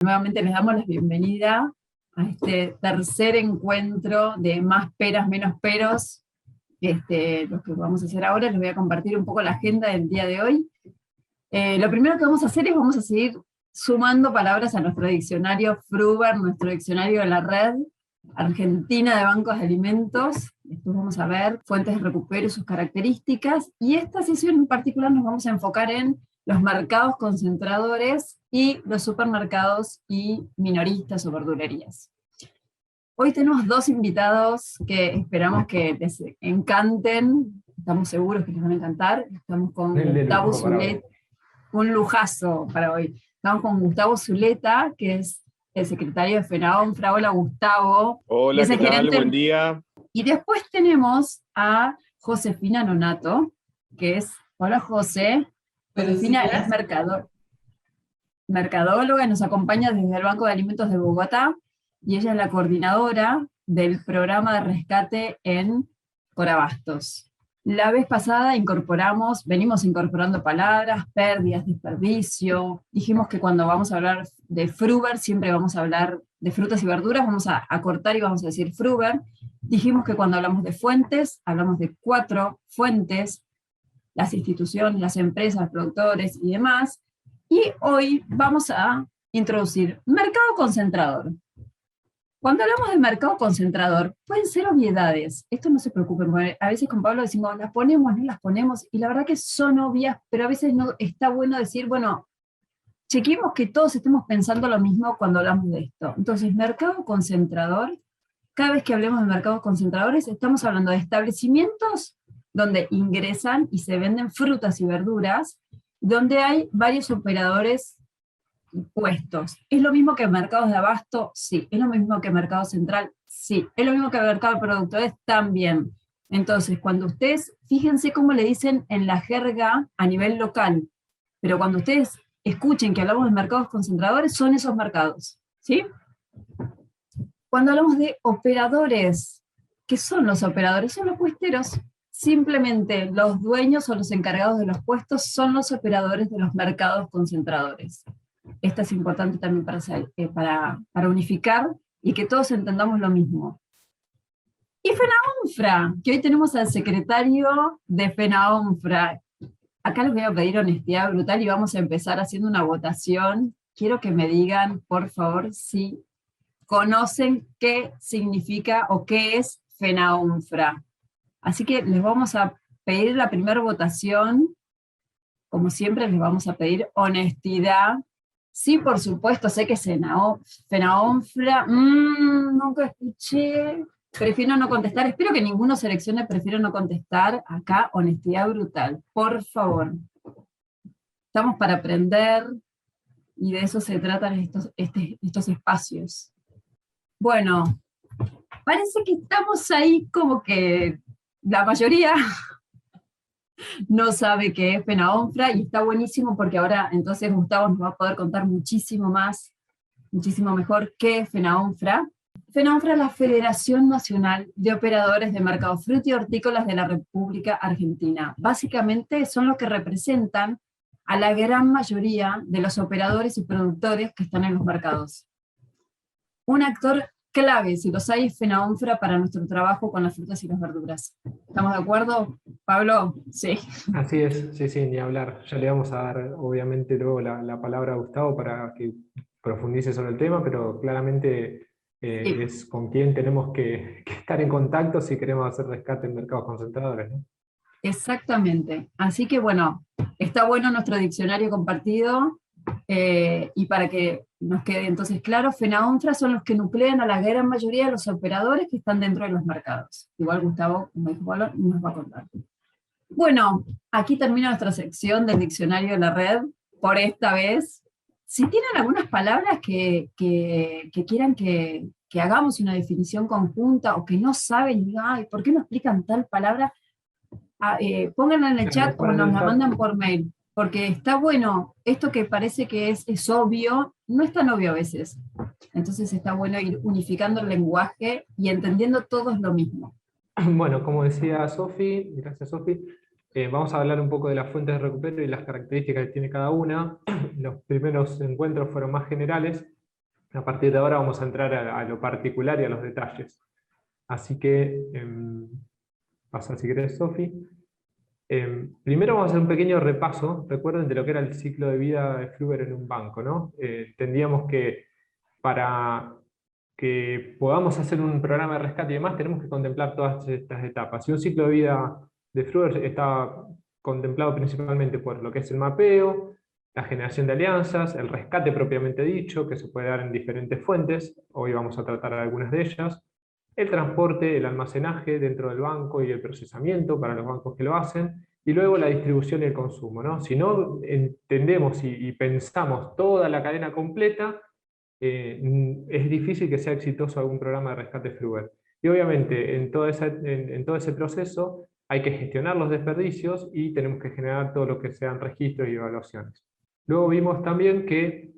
Nuevamente les damos la bienvenida a este tercer encuentro de Más peras, menos peros. Lo que vamos a hacer ahora, les voy a compartir un poco la agenda del día de hoy. Lo primero que vamos a hacer es vamos a seguir sumando palabras a nuestro diccionario Fruber, nuestro diccionario de la red argentina de bancos de alimentos. Después vamos a ver fuentes de recupero y sus características. Y esta sesión en particular nos vamos a enfocar en los mercados concentradores y los supermercados y minoristas o verdulerías. Hoy tenemos dos invitados que esperamos que les encanten, estamos seguros que les van a encantar. Estamos con Gustavo Zuleta, un lujazo para hoy. Estamos con Gustavo Zuleta, que es el secretario de FENAONFRA. Hola, Gustavo. Hola, ¿qué tal? Buen día. Y después tenemos a Josefina Nonato, que es, hola José, Josefina es mercadóloga y nos acompaña desde el Banco de Alimentos de Bogotá, y ella es la coordinadora del programa de rescate en Corabastos. La vez pasada venimos incorporando palabras, pérdidas, desperdicio. Dijimos que cuando vamos a hablar de Fruber, siempre vamos a hablar de frutas y verduras, vamos a cortar y vamos a decir Fruber. Dijimos que cuando hablamos de fuentes, hablamos de 4 fuentes: las instituciones, las empresas, los productores y demás. Y hoy vamos a introducir mercado concentrador. Cuando hablamos de mercado concentrador, pueden ser obviedades. Esto no se preocupen, porque a veces con Pablo decimos, las ponemos, no las ponemos, y la verdad que son obvias, pero a veces no está bueno decir, bueno, chequemos que todos estemos pensando lo mismo cuando hablamos de esto. Entonces, mercado concentrador, cada vez que hablemos de mercados concentradores, estamos hablando de establecimientos donde ingresan y se venden frutas y verduras, donde hay varios operadores puestos. ¿Es lo mismo que mercados de abasto? Sí. ¿Es lo mismo que mercado central? Sí. ¿Es lo mismo que mercado de productores? También. Entonces, cuando ustedes, fíjense cómo le dicen en la jerga a nivel local, pero cuando ustedes escuchen que hablamos de mercados concentradores, son esos mercados, ¿sí? Cuando hablamos de operadores, ¿qué son los operadores? Son los puesteros. Simplemente los dueños o los encargados de los puestos son los operadores de los mercados concentradores. Esto es importante también para unificar y que todos entendamos lo mismo. Y FENAONFRA, que hoy tenemos al secretario de FENAONFRA. Acá les voy a pedir honestidad brutal y vamos a empezar haciendo una votación. Quiero que me digan, por favor, si conocen qué significa o qué es FENAONFRA. Así que les vamos a pedir la primera votación. Como siempre, les vamos a pedir honestidad. Sí, por supuesto, sé que FENAONFRA, nunca escuché, prefiero no contestar. Espero que ninguno seleccione prefiero no contestar. Acá, honestidad brutal, por favor. Estamos para aprender, y de eso se tratan estos espacios. Bueno, parece que estamos ahí como que la mayoría no sabe qué es FENAONFRA, y está buenísimo porque ahora entonces Gustavo nos va a poder contar muchísimo más, muchísimo mejor qué es FENAONFRA. FENAONFRA es la Federación Nacional de Operadores de Mercados Frutas y Hortícolas de la República Argentina. Básicamente son los que representan a la gran mayoría de los operadores y productores que están en los mercados. Un actor clave, si los hay, es FENAONFRA para nuestro trabajo con las frutas y las verduras. ¿Estamos de acuerdo, Pablo? Sí. Así es, sí, ni hablar. Ya le vamos a dar, obviamente, luego la palabra a Gustavo para que profundice sobre el tema, pero claramente sí, es con quien tenemos que estar en contacto si queremos hacer rescate en mercados concentradores, ¿no? Exactamente. Así que bueno, está bueno nuestro diccionario compartido, y para que nos quede entonces claro, FENAONFRA son los que nuclean a la gran mayoría de los operadores que están dentro de los mercados. Igual Gustavo, como dijo Pablo, nos va a contar. Bueno, aquí termina nuestra sección del diccionario de la red, por esta vez. Si tienen algunas palabras que quieran que hagamos una definición conjunta, o que no saben, y digan, ay, ¿por qué no explican tal palabra? Pónganla en el chat o nos la mandan por mail, porque está bueno, esto que parece que es obvio, no es tan obvio a veces. Entonces está bueno ir unificando el lenguaje y entendiendo todos lo mismo. Bueno, como decía Sofi, gracias Sofi, vamos a hablar un poco de las fuentes de recupero y las características que tiene cada una. Los primeros encuentros fueron más generales, A partir de ahora vamos a entrar a lo particular y a los detalles. Así que, pasa si querés, Sofi. Primero vamos a hacer un pequeño repaso, recuerden, de lo que era el ciclo de vida de Flutter en un banco, ¿no? Entendíamos que para que podamos hacer un programa de rescate y demás, tenemos que contemplar todas estas etapas. Y un ciclo de vida de Flutter está contemplado principalmente por lo que es el mapeo, la generación de alianzas, el rescate propiamente dicho, que se puede dar en diferentes fuentes, hoy vamos a tratar algunas de ellas, el transporte, el almacenaje dentro del banco y el procesamiento para los bancos que lo hacen, y luego la distribución y el consumo, ¿no? Si no entendemos y pensamos toda la cadena completa, es difícil que sea exitoso algún programa de rescate Flutter. Y obviamente en todo ese proceso hay que gestionar los desperdicios y tenemos que generar todo lo que sean registros y evaluaciones. Luego vimos también que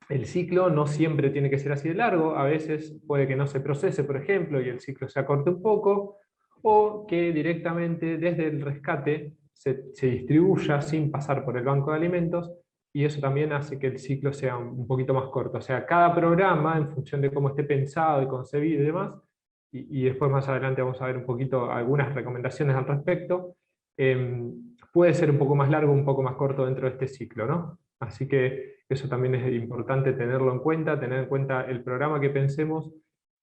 el ciclo no siempre tiene que ser así de largo, a veces puede que no se procese, por ejemplo, y el ciclo se acorte un poco, o que directamente desde el rescate se distribuya sin pasar por el banco de alimentos, y eso también hace que el ciclo sea un poquito más corto. O sea, cada programa, en función de cómo esté pensado y concebido y demás, y después más adelante vamos a ver un poquito algunas recomendaciones al respecto, puede ser un poco más largo, un poco más corto dentro de este ciclo, ¿no? Así que eso también es importante tenerlo en cuenta, tener en cuenta el programa que pensemos,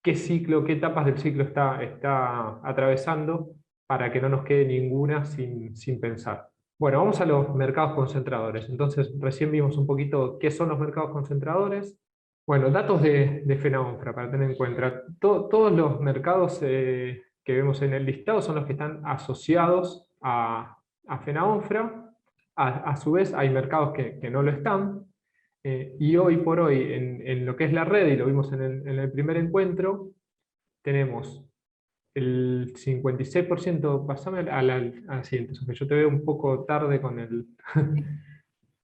qué ciclo, qué etapas del ciclo está atravesando, para que no nos quede ninguna sin pensar. Bueno, vamos a los mercados concentradores. Entonces, recién vimos un poquito qué son los mercados concentradores. Bueno, datos de FENAONFRA para tener en cuenta. Todos los mercados que vemos en el listado son los que están asociados a FENAONFRA. A su vez, hay mercados que no lo están. Y hoy por hoy, en lo que es la red, y lo vimos en el primer encuentro, tenemos el 56%, pasame a la siguiente, Sofía, yo te veo un poco tarde con,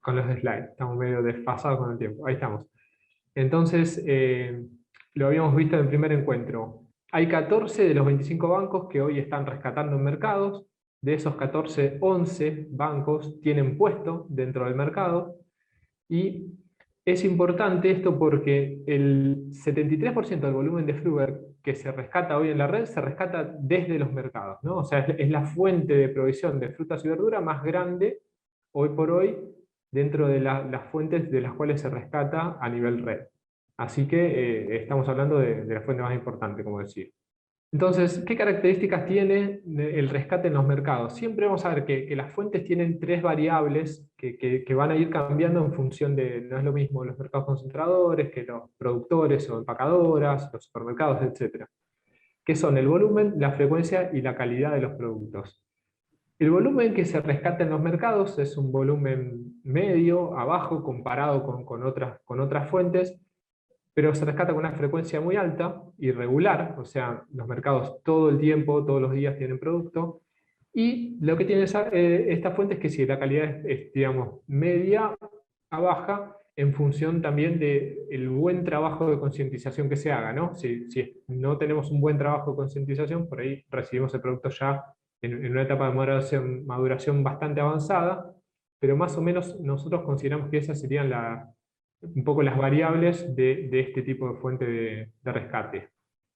con los slides, estamos medio desfasados con el tiempo, ahí estamos. Entonces, lo habíamos visto en el primer encuentro, hay 14 de los 25 bancos que hoy están rescatando en mercados, de esos 14, 11 bancos tienen puesto dentro del mercado, y es importante esto porque el 73% del volumen de Flutter que se rescata hoy en la red se rescata desde los mercados, ¿no? O sea, es la fuente de provisión de frutas y verduras más grande hoy por hoy dentro de las fuentes de las cuales se rescata a nivel red. Así que estamos hablando de la fuente más importante, como decía. Entonces, ¿qué características tiene el rescate en los mercados? Siempre vamos a ver que las fuentes tienen tres variables que van a ir cambiando en función de, no es lo mismo los mercados concentradores que los productores o empacadoras, los supermercados, etc. Que son el volumen, la frecuencia y la calidad de los productos. El volumen que se rescata en los mercados es un volumen medio, abajo, comparado con otras fuentes, pero se rescata con una frecuencia muy alta, irregular, o sea, los mercados todo el tiempo, todos los días tienen producto, y lo que tiene esta fuente es que si la calidad es, digamos, media a baja, en función también del buen trabajo de concientización que se haga, ¿no? Si no tenemos un buen trabajo de concientización, por ahí recibimos el producto ya en una etapa de maduración bastante avanzada, pero más o menos nosotros consideramos que esas serían un poco las variables de este tipo de fuente de rescate.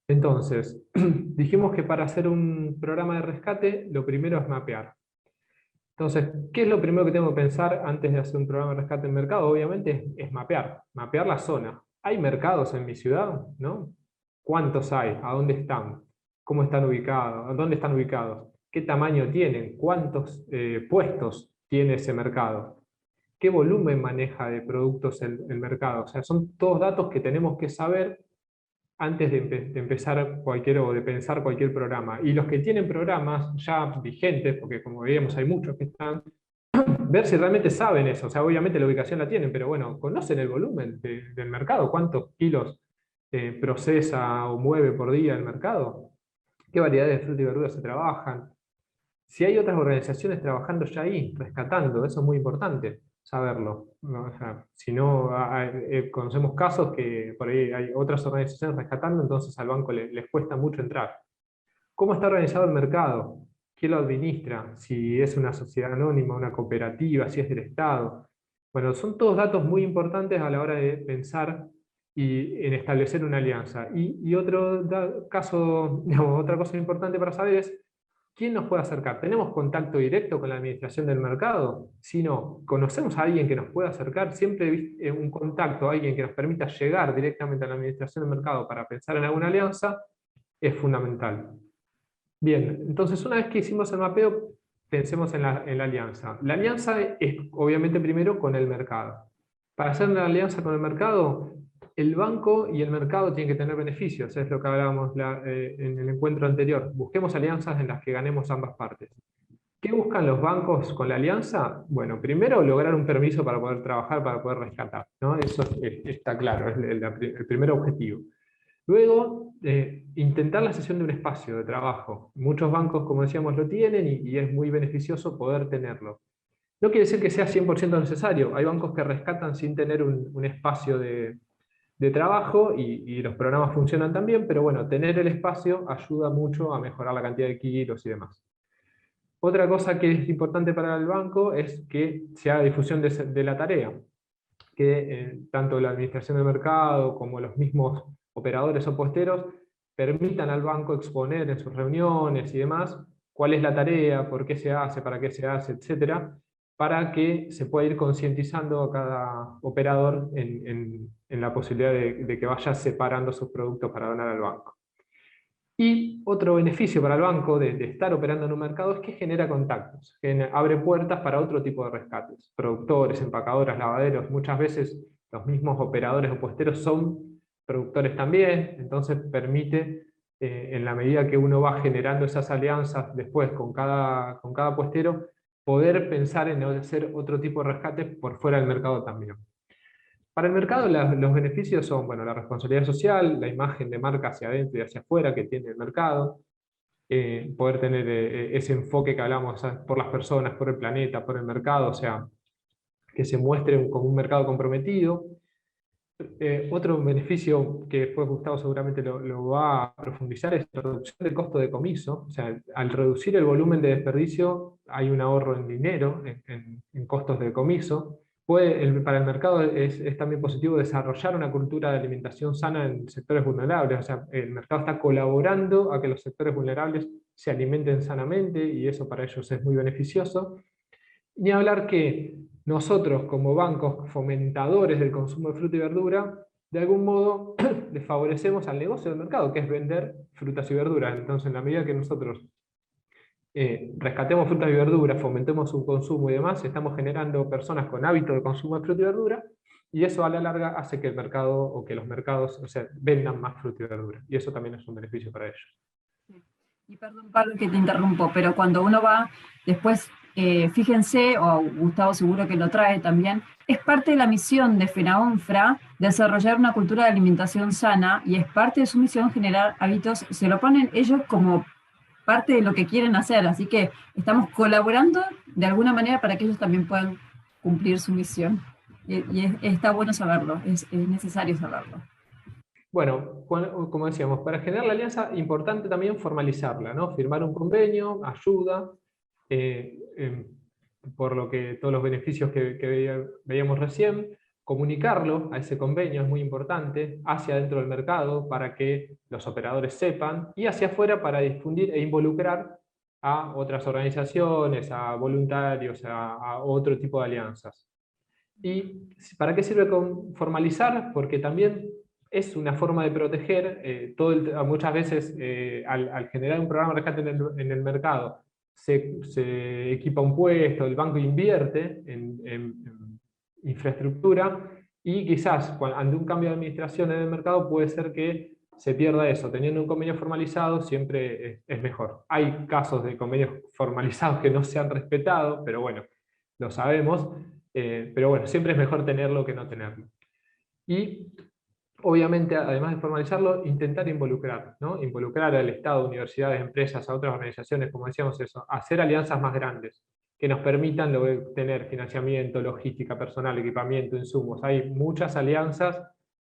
Entonces, dijimos que para hacer un programa de rescate, lo primero es mapear. Entonces, ¿qué es lo primero que tengo que pensar antes de hacer un programa de rescate en mercado? Obviamente es mapear la zona. ¿Hay mercados en mi ciudad? ¿No? ¿Cuántos hay? ¿A dónde están? ¿Cómo están ubicados? ¿Dónde están ubicados? ¿Qué tamaño tienen? ¿Cuántos puestos tiene ese mercado? ¿Qué volumen maneja de productos el mercado? O sea, son todos datos que tenemos que saber antes de empezar o de pensar cualquier programa. Y los que tienen programas ya vigentes, porque como veíamos hay muchos que están, ver si realmente saben eso. O sea, obviamente la ubicación la tienen, pero bueno, conocen el volumen del mercado, cuántos kilos procesa o mueve por día el mercado, qué variedades de frutas y verduras se trabajan. Si hay otras organizaciones trabajando ya ahí, rescatando, eso es muy importante saberlo, ¿no? O sea, si no, conocemos casos que por ahí hay otras organizaciones rescatando, entonces al banco les cuesta mucho entrar. ¿Cómo está organizado el mercado? ¿Quién lo administra? Si es una sociedad anónima, una cooperativa, si es del Estado. Bueno, son todos datos muy importantes a la hora de pensar y en establecer una alianza. Y otro caso, digamos, otra cosa importante para saber es quién nos puede acercar. ¿Tenemos contacto directo con la administración del mercado? Si no, ¿conocemos a alguien que nos pueda acercar? Siempre un contacto, alguien que nos permita llegar directamente a la administración del mercado para pensar en alguna alianza, es fundamental. Bien, entonces una vez que hicimos el mapeo, pensemos en la alianza. La alianza es obviamente primero con el mercado. Para hacer una alianza con el mercado, el banco y el mercado tienen que tener beneficios, es lo que hablábamos en el encuentro anterior. Busquemos alianzas en las que ganemos ambas partes. ¿Qué buscan los bancos con la alianza? Bueno, primero lograr un permiso para poder trabajar, para poder rescatar, ¿no? Eso está claro, es el primer objetivo. Luego, intentar la cesión de un espacio de trabajo. Muchos bancos, como decíamos, lo tienen y es muy beneficioso poder tenerlo. No quiere decir que sea 100% necesario. Hay bancos que rescatan sin tener un espacio de trabajo y los programas funcionan también, pero bueno, tener el espacio ayuda mucho a mejorar la cantidad de kilos y demás. Otra cosa que es importante para el banco es que se haga difusión de la tarea, que tanto la administración del mercado como los mismos operadores o posteros permitan al banco exponer en sus reuniones y demás cuál es la tarea, por qué se hace, para qué se hace, etcétera, para que se pueda ir concientizando a cada operador en la posibilidad de que vaya separando sus productos para donar al banco. Y otro beneficio para el banco de estar operando en un mercado es que genera contactos, que abre puertas para otro tipo de rescates. Productores, empacadoras, lavaderos, muchas veces los mismos operadores o puesteros son productores también, entonces permite, en la medida que uno va generando esas alianzas después con cada puestero, poder pensar en hacer otro tipo de rescates por fuera del mercado también. Para el mercado los beneficios son, bueno, la responsabilidad social, la imagen de marca hacia adentro y hacia afuera que tiene el mercado, poder tener ese enfoque que hablamos por las personas, por el planeta, por el mercado, o sea, que se muestre como un mercado comprometido. Otro beneficio que después Gustavo seguramente lo va a profundizar es la reducción del costo de comiso. O sea, al reducir el volumen de desperdicio hay un ahorro en dinero, en costos de comiso. Para el mercado es también positivo desarrollar una cultura de alimentación sana en sectores vulnerables. O sea, el mercado está colaborando a que los sectores vulnerables se alimenten sanamente y eso para ellos es muy beneficioso. Ni hablar que nosotros como bancos fomentadores del consumo de fruta y verdura, de algún modo les favorecemos al negocio del mercado, que es vender frutas y verduras. Entonces, en la medida que nosotros rescatemos frutas y verduras, fomentemos su consumo y demás, estamos generando personas con hábito de consumo de fruta y verdura, y eso a la larga hace que el mercado o que los mercados, o sea, vendan más fruta y verdura. Y eso también es un beneficio para ellos. Y perdón, Pablo, que te interrumpo, pero cuando uno va después, fíjense, o Gustavo seguro que lo trae también, es parte de la misión de FENAONFRA desarrollar una cultura de alimentación sana y es parte de su misión generar hábitos, se lo ponen ellos como parte de lo que quieren hacer, así que estamos colaborando de alguna manera para que ellos también puedan cumplir su misión. Está bueno saberlo, es necesario saberlo. Bueno, como decíamos, para generar la alianza, importante también formalizarla, ¿no? Firmar un convenio, ayuda, por lo que todos los beneficios que veíamos recién, comunicarlo a ese convenio es muy importante, hacia dentro del mercado para que los operadores sepan, y hacia afuera para difundir e involucrar a otras organizaciones, a voluntarios, a otro tipo de alianzas. ¿Y para qué sirve formalizar? Porque también es una forma de proteger, muchas veces al generar un programa de rescate en el mercado, se equipa un puesto, el banco invierte en infraestructura, y quizás ante un cambio de administración en el mercado puede ser que se pierda eso. Teniendo un convenio formalizado siempre es mejor. Hay casos de convenios formalizados que no se han respetado, pero bueno, lo sabemos. Pero bueno, siempre es mejor tenerlo que no tenerlo. Y obviamente, además de formalizarlo, intentar involucrar, ¿no? Involucrar al Estado, universidades, empresas, a otras organizaciones, como decíamos eso, hacer alianzas más grandes, que nos permitan tener financiamiento, logística, personal, equipamiento, insumos. Hay muchas alianzas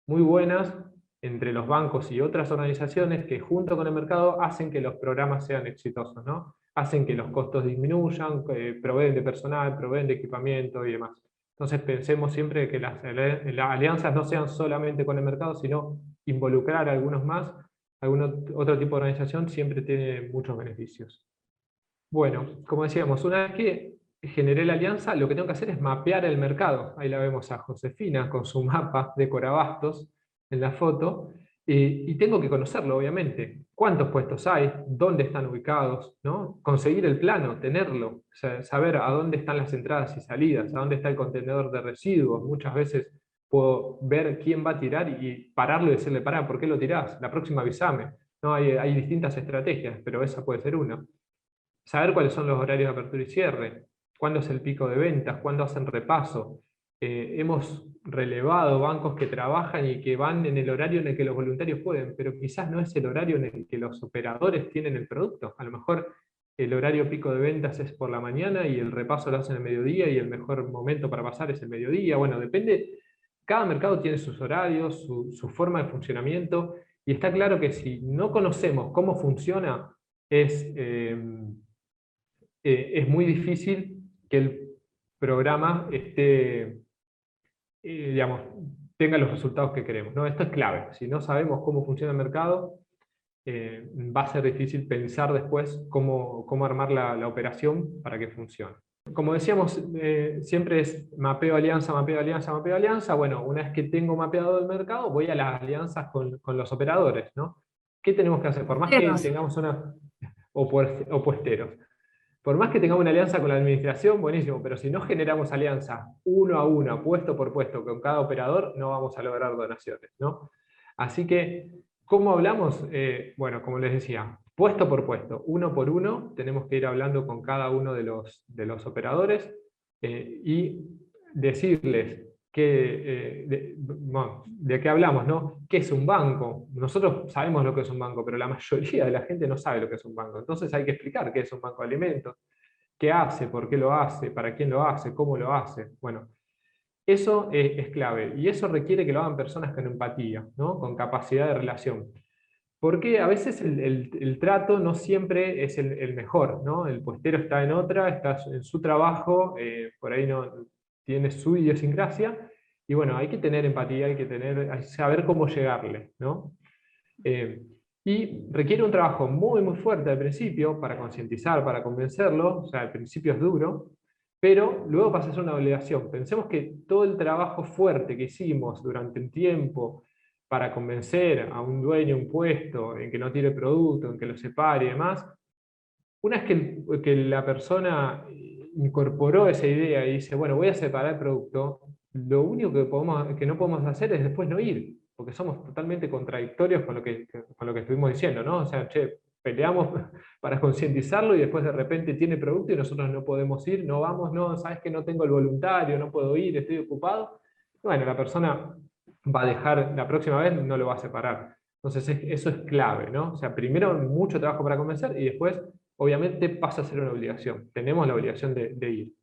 muy buenas entre los bancos y otras organizaciones que junto con el mercado hacen que los programas sean exitosos, ¿no? Hacen que los costos disminuyan, proveen de personal, proveen de equipamiento y demás. Entonces pensemos siempre que las alianzas no sean solamente con el mercado, sino involucrar a algunos más, algún otro tipo de organización siempre tiene muchos beneficios. Bueno, como decíamos, una vez que generé la alianza, lo que tengo que hacer es mapear el mercado. Ahí la vemos a Josefina con su mapa de Corabastos en la foto. Y tengo que conocerlo, obviamente. ¿Cuántos puestos hay? ¿Dónde están ubicados? ¿No? Conseguir el plano, tenerlo. O sea, saber a dónde están las entradas y salidas, a dónde está el contenedor de residuos. Muchas veces puedo ver quién va a tirar y pararlo y decirle, pará, ¿por qué lo tirás? La próxima avísame. ¿No? Hay distintas estrategias, pero esa puede ser una. Saber cuáles son los horarios de apertura y cierre, cuándo es el pico de ventas, cuándo hacen repaso. Hemos relevado bancos que trabajan y que van en el horario en el que los voluntarios pueden, pero quizás no es el horario en el que los operadores tienen el producto. A lo mejor el horario pico de ventas es por la mañana y el repaso lo hacen el mediodía y el mejor momento para pasar es el mediodía. Bueno, depende. Cada mercado tiene sus horarios, su forma de funcionamiento, y está claro que si no conocemos cómo funciona, es muy difícil que el programa digamos, tenga los resultados que queremos, ¿no? Esto es clave. Si no sabemos cómo funciona el mercado, va a ser difícil pensar después cómo armar la operación para que funcione. Como decíamos, siempre es mapeo alianza, mapeo alianza, mapeo alianza. Bueno, una vez que tengo mapeado el mercado, voy a las alianzas con los operadores, ¿no? ¿Qué tenemos que hacer? Por más que tengamos o puesteros. Por más que tengamos una alianza con la administración, buenísimo, pero si no generamos alianza uno a uno, puesto por puesto, con cada operador, no vamos a lograr donaciones, ¿no? Así que, ¿cómo hablamos? Bueno, como les decía, puesto por puesto, uno por uno, tenemos que ir hablando con cada uno de los operadores y decirles de qué hablamos, ¿no? ¿Qué es un banco? Nosotros sabemos lo que es un banco, pero la mayoría de la gente no sabe lo que es un banco. Entonces hay que explicar qué es un banco de alimentos, qué hace, por qué lo hace, para quién lo hace, cómo lo hace. Bueno, eso es clave y eso requiere que lo hagan personas con empatía, ¿no? Con capacidad de relación. Porque a veces el trato no siempre es el mejor, ¿no? El puestero está en otra, está en su trabajo, por ahí no tiene su idiosincrasia, y bueno, hay que tener empatía, hay que saber cómo llegarle, ¿no? Y requiere un trabajo muy, muy fuerte al principio para concientizar, para convencerlo, o sea, al principio es duro, pero luego pasa a ser una obligación. Pensemos que todo el trabajo fuerte que hicimos durante un tiempo, para convencer a un dueño, un puesto, en que no tire producto, en que lo separe y demás, una vez que la persona incorporó esa idea y dice, bueno, voy a separar el producto, lo único que no podemos hacer es después no ir, porque somos totalmente contradictorios con lo que estuvimos diciendo, ¿no? O sea, che, peleamos para concientizarlo y después de repente tiene producto y nosotros no podemos ir, no vamos, no, sabes que no tengo el voluntario, no puedo ir, estoy ocupado. Bueno, la persona va a dejar, la próxima vez no lo va a separar. Entonces eso es clave, ¿no? O sea, primero mucho trabajo para convencer y después, obviamente, pasa a ser una obligación. Tenemos la obligación de ir.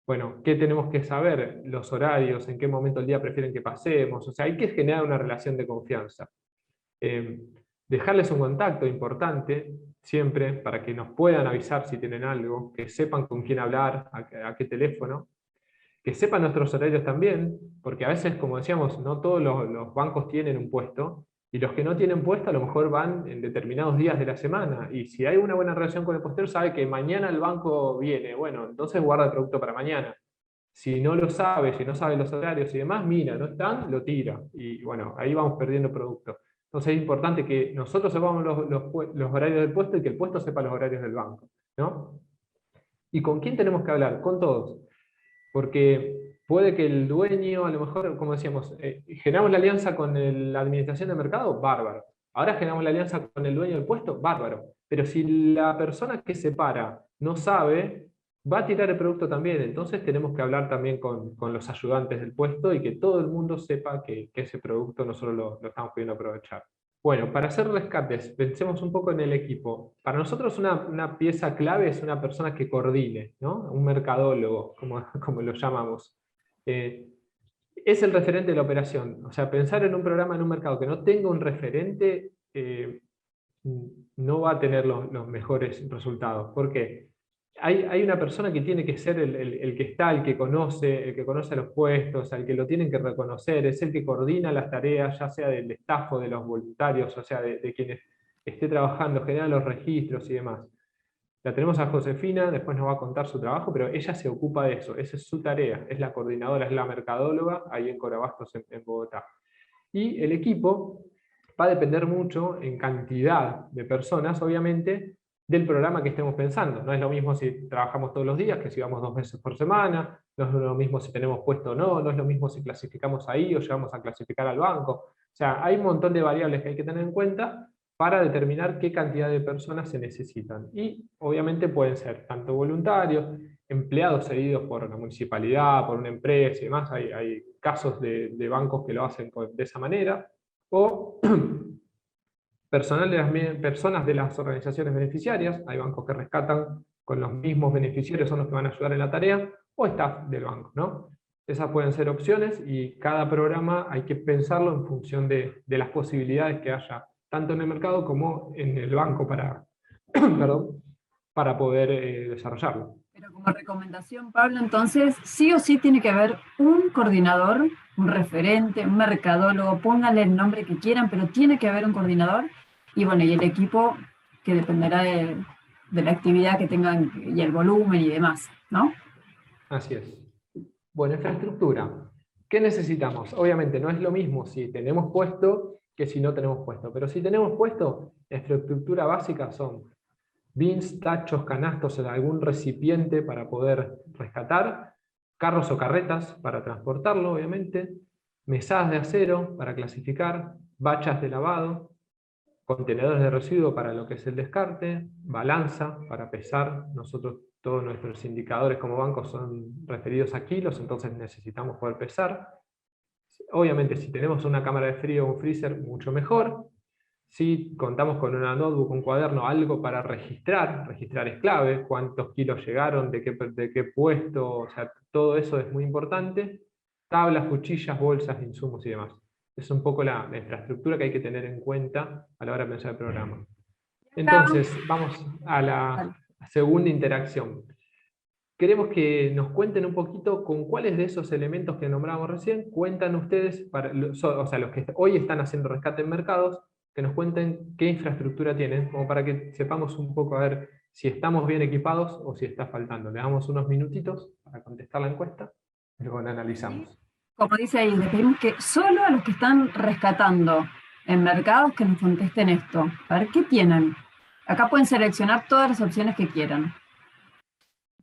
Bueno, ¿qué tenemos que saber? Los horarios, en qué momento del día prefieren que pasemos. O sea, hay que generar una relación de confianza. Dejarles un contacto importante siempre para que nos puedan avisar si tienen algo, que sepan con quién hablar, a qué teléfono, que sepan nuestros horarios también, porque a veces, como decíamos, no todos los bancos tienen un puesto, y los que no tienen puesto a lo mejor van en determinados días de la semana, y si hay una buena relación con el postero, sabe que mañana el banco viene, bueno, entonces guarda el producto para mañana. Si no lo sabe, si no sabe los horarios y demás, mira, no están, lo tira, y bueno, ahí vamos perdiendo producto. Entonces es importante que nosotros sepamos los horarios del puesto y que el puesto sepa los horarios del banco, ¿no? ¿Y con quién tenemos que hablar? Con todos. Porque puede que el dueño, a lo mejor, como decíamos, generamos la alianza con la administración de mercado, bárbaro. Ahora generamos la alianza con el dueño del puesto, bárbaro. Pero si la persona que separa no sabe, va a tirar el producto también. Entonces tenemos que hablar también con los ayudantes del puesto y que todo el mundo sepa que ese producto nosotros lo estamos pudiendo aprovechar. Bueno, para hacer rescates, pensemos un poco en el equipo. Para nosotros una pieza clave es una persona que coordine, ¿no? Un mercadólogo, como lo llamamos. Es el referente de la operación. O sea, pensar en un programa en un mercado que no tenga un referente no va a tener los mejores resultados. ¿Por qué? hay una persona que tiene que ser el que está, el que conoce los puestos, al que lo tienen que reconocer, es el que coordina las tareas, ya sea del staff o de los voluntarios, o sea, de quienes esté trabajando, genera los registros y demás. La tenemos a Josefina, después nos va a contar su trabajo, pero ella se ocupa de eso, esa es su tarea, es la coordinadora, es la mercadóloga ahí en Corabastos, en Bogotá. Y el equipo va a depender mucho en cantidad de personas, obviamente, del programa que estemos pensando. No es lo mismo si trabajamos todos los días, que si vamos 2 veces por semana, no es lo mismo si tenemos puesto o no, no es lo mismo si clasificamos ahí o llegamos a clasificar al banco. O sea, hay un montón de variables que hay que tener en cuenta para determinar qué cantidad de personas se necesitan. Y obviamente pueden ser tanto voluntarios, empleados cedidos por la municipalidad, por una empresa y demás. Hay casos de bancos que lo hacen de esa manera, o personas de las organizaciones beneficiarias. Hay bancos que rescatan con los mismos beneficiarios, son los que van a ayudar en la tarea, o staff del banco, ¿no? Esas pueden ser opciones y cada programa hay que pensarlo en función de las posibilidades que haya, tanto en el mercado como en el banco para, perdón, para poder desarrollarlo. Pero como recomendación, Pablo, entonces, sí o sí tiene que haber un coordinador, un referente, un mercadólogo, pónganle el nombre que quieran, pero tiene que haber un coordinador, y bueno, y el equipo que dependerá de la actividad que tengan y el volumen y demás, ¿no? Así es. Bueno, infraestructura. ¿Qué necesitamos? Obviamente no es lo mismo si tenemos puesto que si no tenemos puesto, pero si tenemos puesto, la infraestructura básica son bins, tachos, canastos en algún recipiente para poder rescatar, carros o carretas para transportarlo, obviamente, mesadas de acero para clasificar, bachas de lavado, contenedores de residuo para lo que es el descarte, balanza para pesar. Nosotros, todos nuestros indicadores como banco son referidos a kilos, entonces necesitamos poder pesar. Obviamente, si tenemos una cámara de frío o un freezer, mucho mejor. Si contamos con una notebook, un cuaderno, algo para registrar es clave, cuántos kilos llegaron, de qué puesto, o sea, todo eso es muy importante. Tablas, cuchillas, bolsas, insumos y demás. Es un poco la infraestructura que hay que tener en cuenta a la hora de pensar el programa. Entonces, vamos a la segunda interacción. Queremos que nos cuenten un poquito con cuáles de esos elementos que nombramos recién cuentan ustedes, o sea, los que hoy están haciendo rescate en mercados, que nos cuenten qué infraestructura tienen, como para que sepamos un poco a ver si estamos bien equipados o si está faltando. Le damos unos minutitos para contestar la encuesta y luego la analizamos. Como dice ahí, le pedimos que solo a los que están rescatando en mercados que nos contesten esto. A ver, ¿qué tienen? Acá pueden seleccionar todas las opciones que quieran.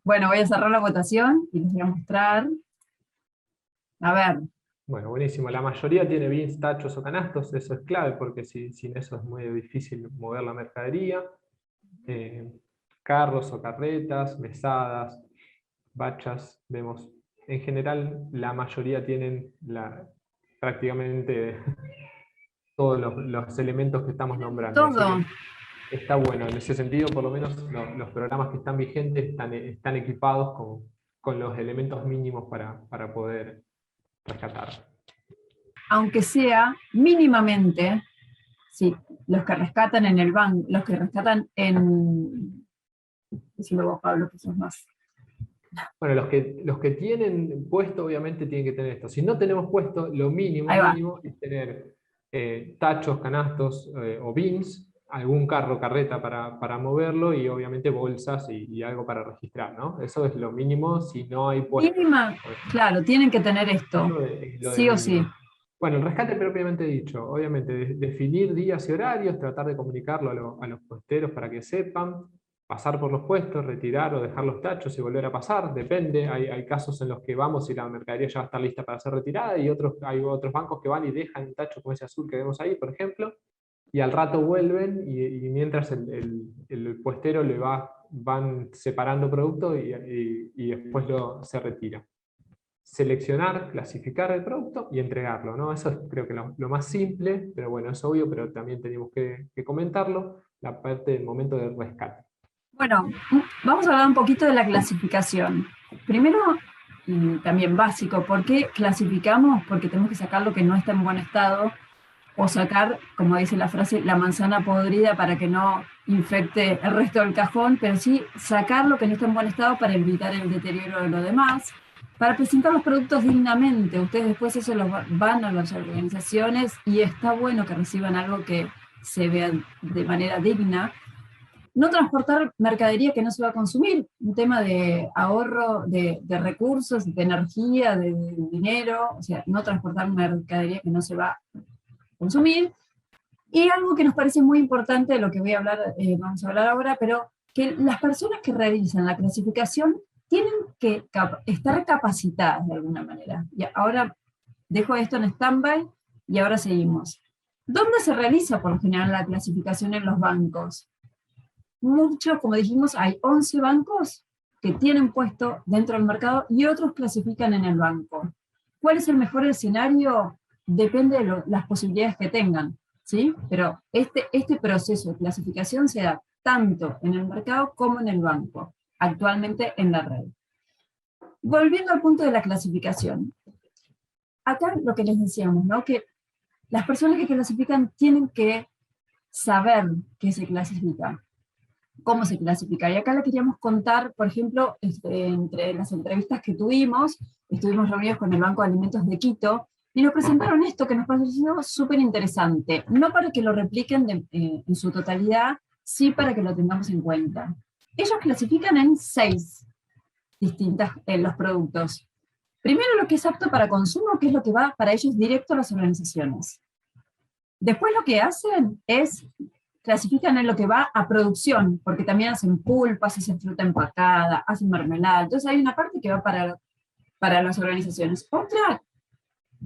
Bueno, voy a cerrar la votación y les voy a mostrar. A ver. Bueno, buenísimo. La mayoría tiene bins, tachos o canastos. Eso es clave porque sin eso es muy difícil mover la mercadería. Carros o carretas, mesadas, bachas. Vemos, en general, la mayoría tienen prácticamente todos los elementos que estamos nombrando. Todo. Está bueno, en ese sentido, por lo menos los programas que están vigentes están equipados con los elementos mínimos para poder rescatar. Aunque sea mínimamente, sí, los que rescatan en el banco, los que rescatan en... Decime vos, Pablo, que sos más. Bueno, los que tienen puesto, obviamente, tienen que tener esto. Si no tenemos puesto, lo mínimo es tener tachos, canastos o bins, algún carro, carreta para moverlo y obviamente bolsas y algo para registrar, ¿no? Eso es lo mínimo si no hay puesto. Mínima, claro, tienen que tener esto, sí o sí. Bueno, el rescate propiamente dicho, obviamente definir días y horarios, tratar de comunicarlo a los puesteros para que sepan, pasar por los puestos, retirar o dejar los tachos y volver a pasar, depende, hay casos en los que vamos y la mercadería ya va a estar lista para ser retirada y hay otros bancos que van y dejan un tacho como ese azul que vemos ahí, por ejemplo, y al rato vuelven y mientras el puestero van separando producto y después se retira. Seleccionar, clasificar el producto y entregarlo, ¿no? Eso es creo que lo más simple, pero bueno, es obvio, pero también tenemos que comentarlo, la parte del momento del rescate. Bueno, vamos a hablar un poquito de la clasificación. Primero, y también básico, ¿por qué clasificamos? Porque tenemos que sacar lo que no está en buen estado o sacar, como dice la frase, la manzana podrida para que no infecte el resto del cajón, pero sí sacar lo que no está en buen estado para evitar el deterioro de lo demás, para presentar los productos dignamente. Ustedes después eso los van a las organizaciones y está bueno que reciban algo que se vea de manera digna. No transportar mercadería que no se va a consumir, un tema de ahorro de recursos, de energía, de dinero, o sea, no transportar mercadería que no se va a consumir. Y algo que nos parece muy importante, de lo que vamos a hablar ahora, pero que las personas que realizan la clasificación tienen que estar capacitadas de alguna manera. Y ahora dejo esto en stand-by y ahora seguimos. ¿Dónde se realiza por lo general la clasificación en los bancos? Muchos, como dijimos, hay 11 bancos que tienen puesto dentro del mercado y otros clasifican en el banco. ¿Cuál es el mejor escenario? Depende de las posibilidades que tengan, ¿sí? Pero este proceso de clasificación se da tanto en el mercado como en el banco, actualmente en la red. Volviendo al punto de la clasificación. Acá lo que les decíamos, ¿no? Que las personas que clasifican tienen que saber qué se clasifica, cómo se clasifica. Y acá le queríamos contar, por ejemplo, entre las entrevistas que tuvimos, estuvimos reunidos con el Banco de Alimentos de Quito, y nos presentaron esto que nos pareció súper interesante, no para que lo repliquen en su totalidad, sí para que lo tengamos en cuenta. Ellos clasifican en 6 distintas los productos. Primero lo que es apto para consumo, que es lo que va para ellos directo a las organizaciones. Después lo que hacen es clasifican en lo que va a producción, porque también hacen pulpas, hacen fruta empacada, hacen mermelada. Entonces hay una parte que va para las organizaciones, otra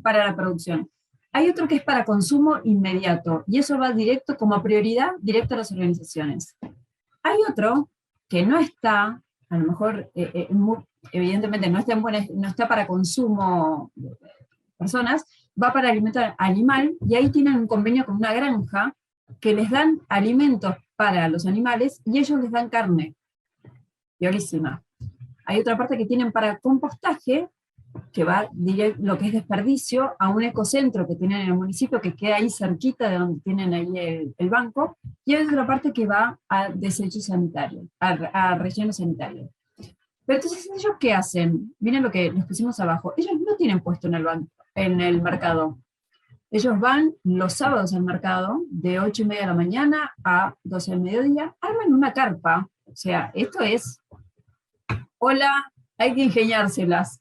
para la producción. Hay otro que es para consumo inmediato, y eso va directo como prioridad, directo a las organizaciones. Hay otro que no está, a lo mejor, evidentemente no está para consumo de personas, va para alimento animal, y ahí tienen un convenio con una granja que les dan alimentos para los animales y ellos les dan carne. Piorísima. Hay otra parte que tienen para compostaje, que va lo que es desperdicio a un ecocentro que tienen en el municipio, que queda ahí cerquita de donde tienen ahí el banco, y hay otra parte que va a desechos sanitarios, a relleno sanitario. Pero entonces, ¿ellos qué hacen? Miren lo que les pusimos abajo. Ellos no tienen puesto en el banco, en el mercado. Ellos van los sábados al mercado, de 8:30 de la mañana a 12 del mediodía, arman una carpa. O sea, esto es, hola, hay que ingeniárselas.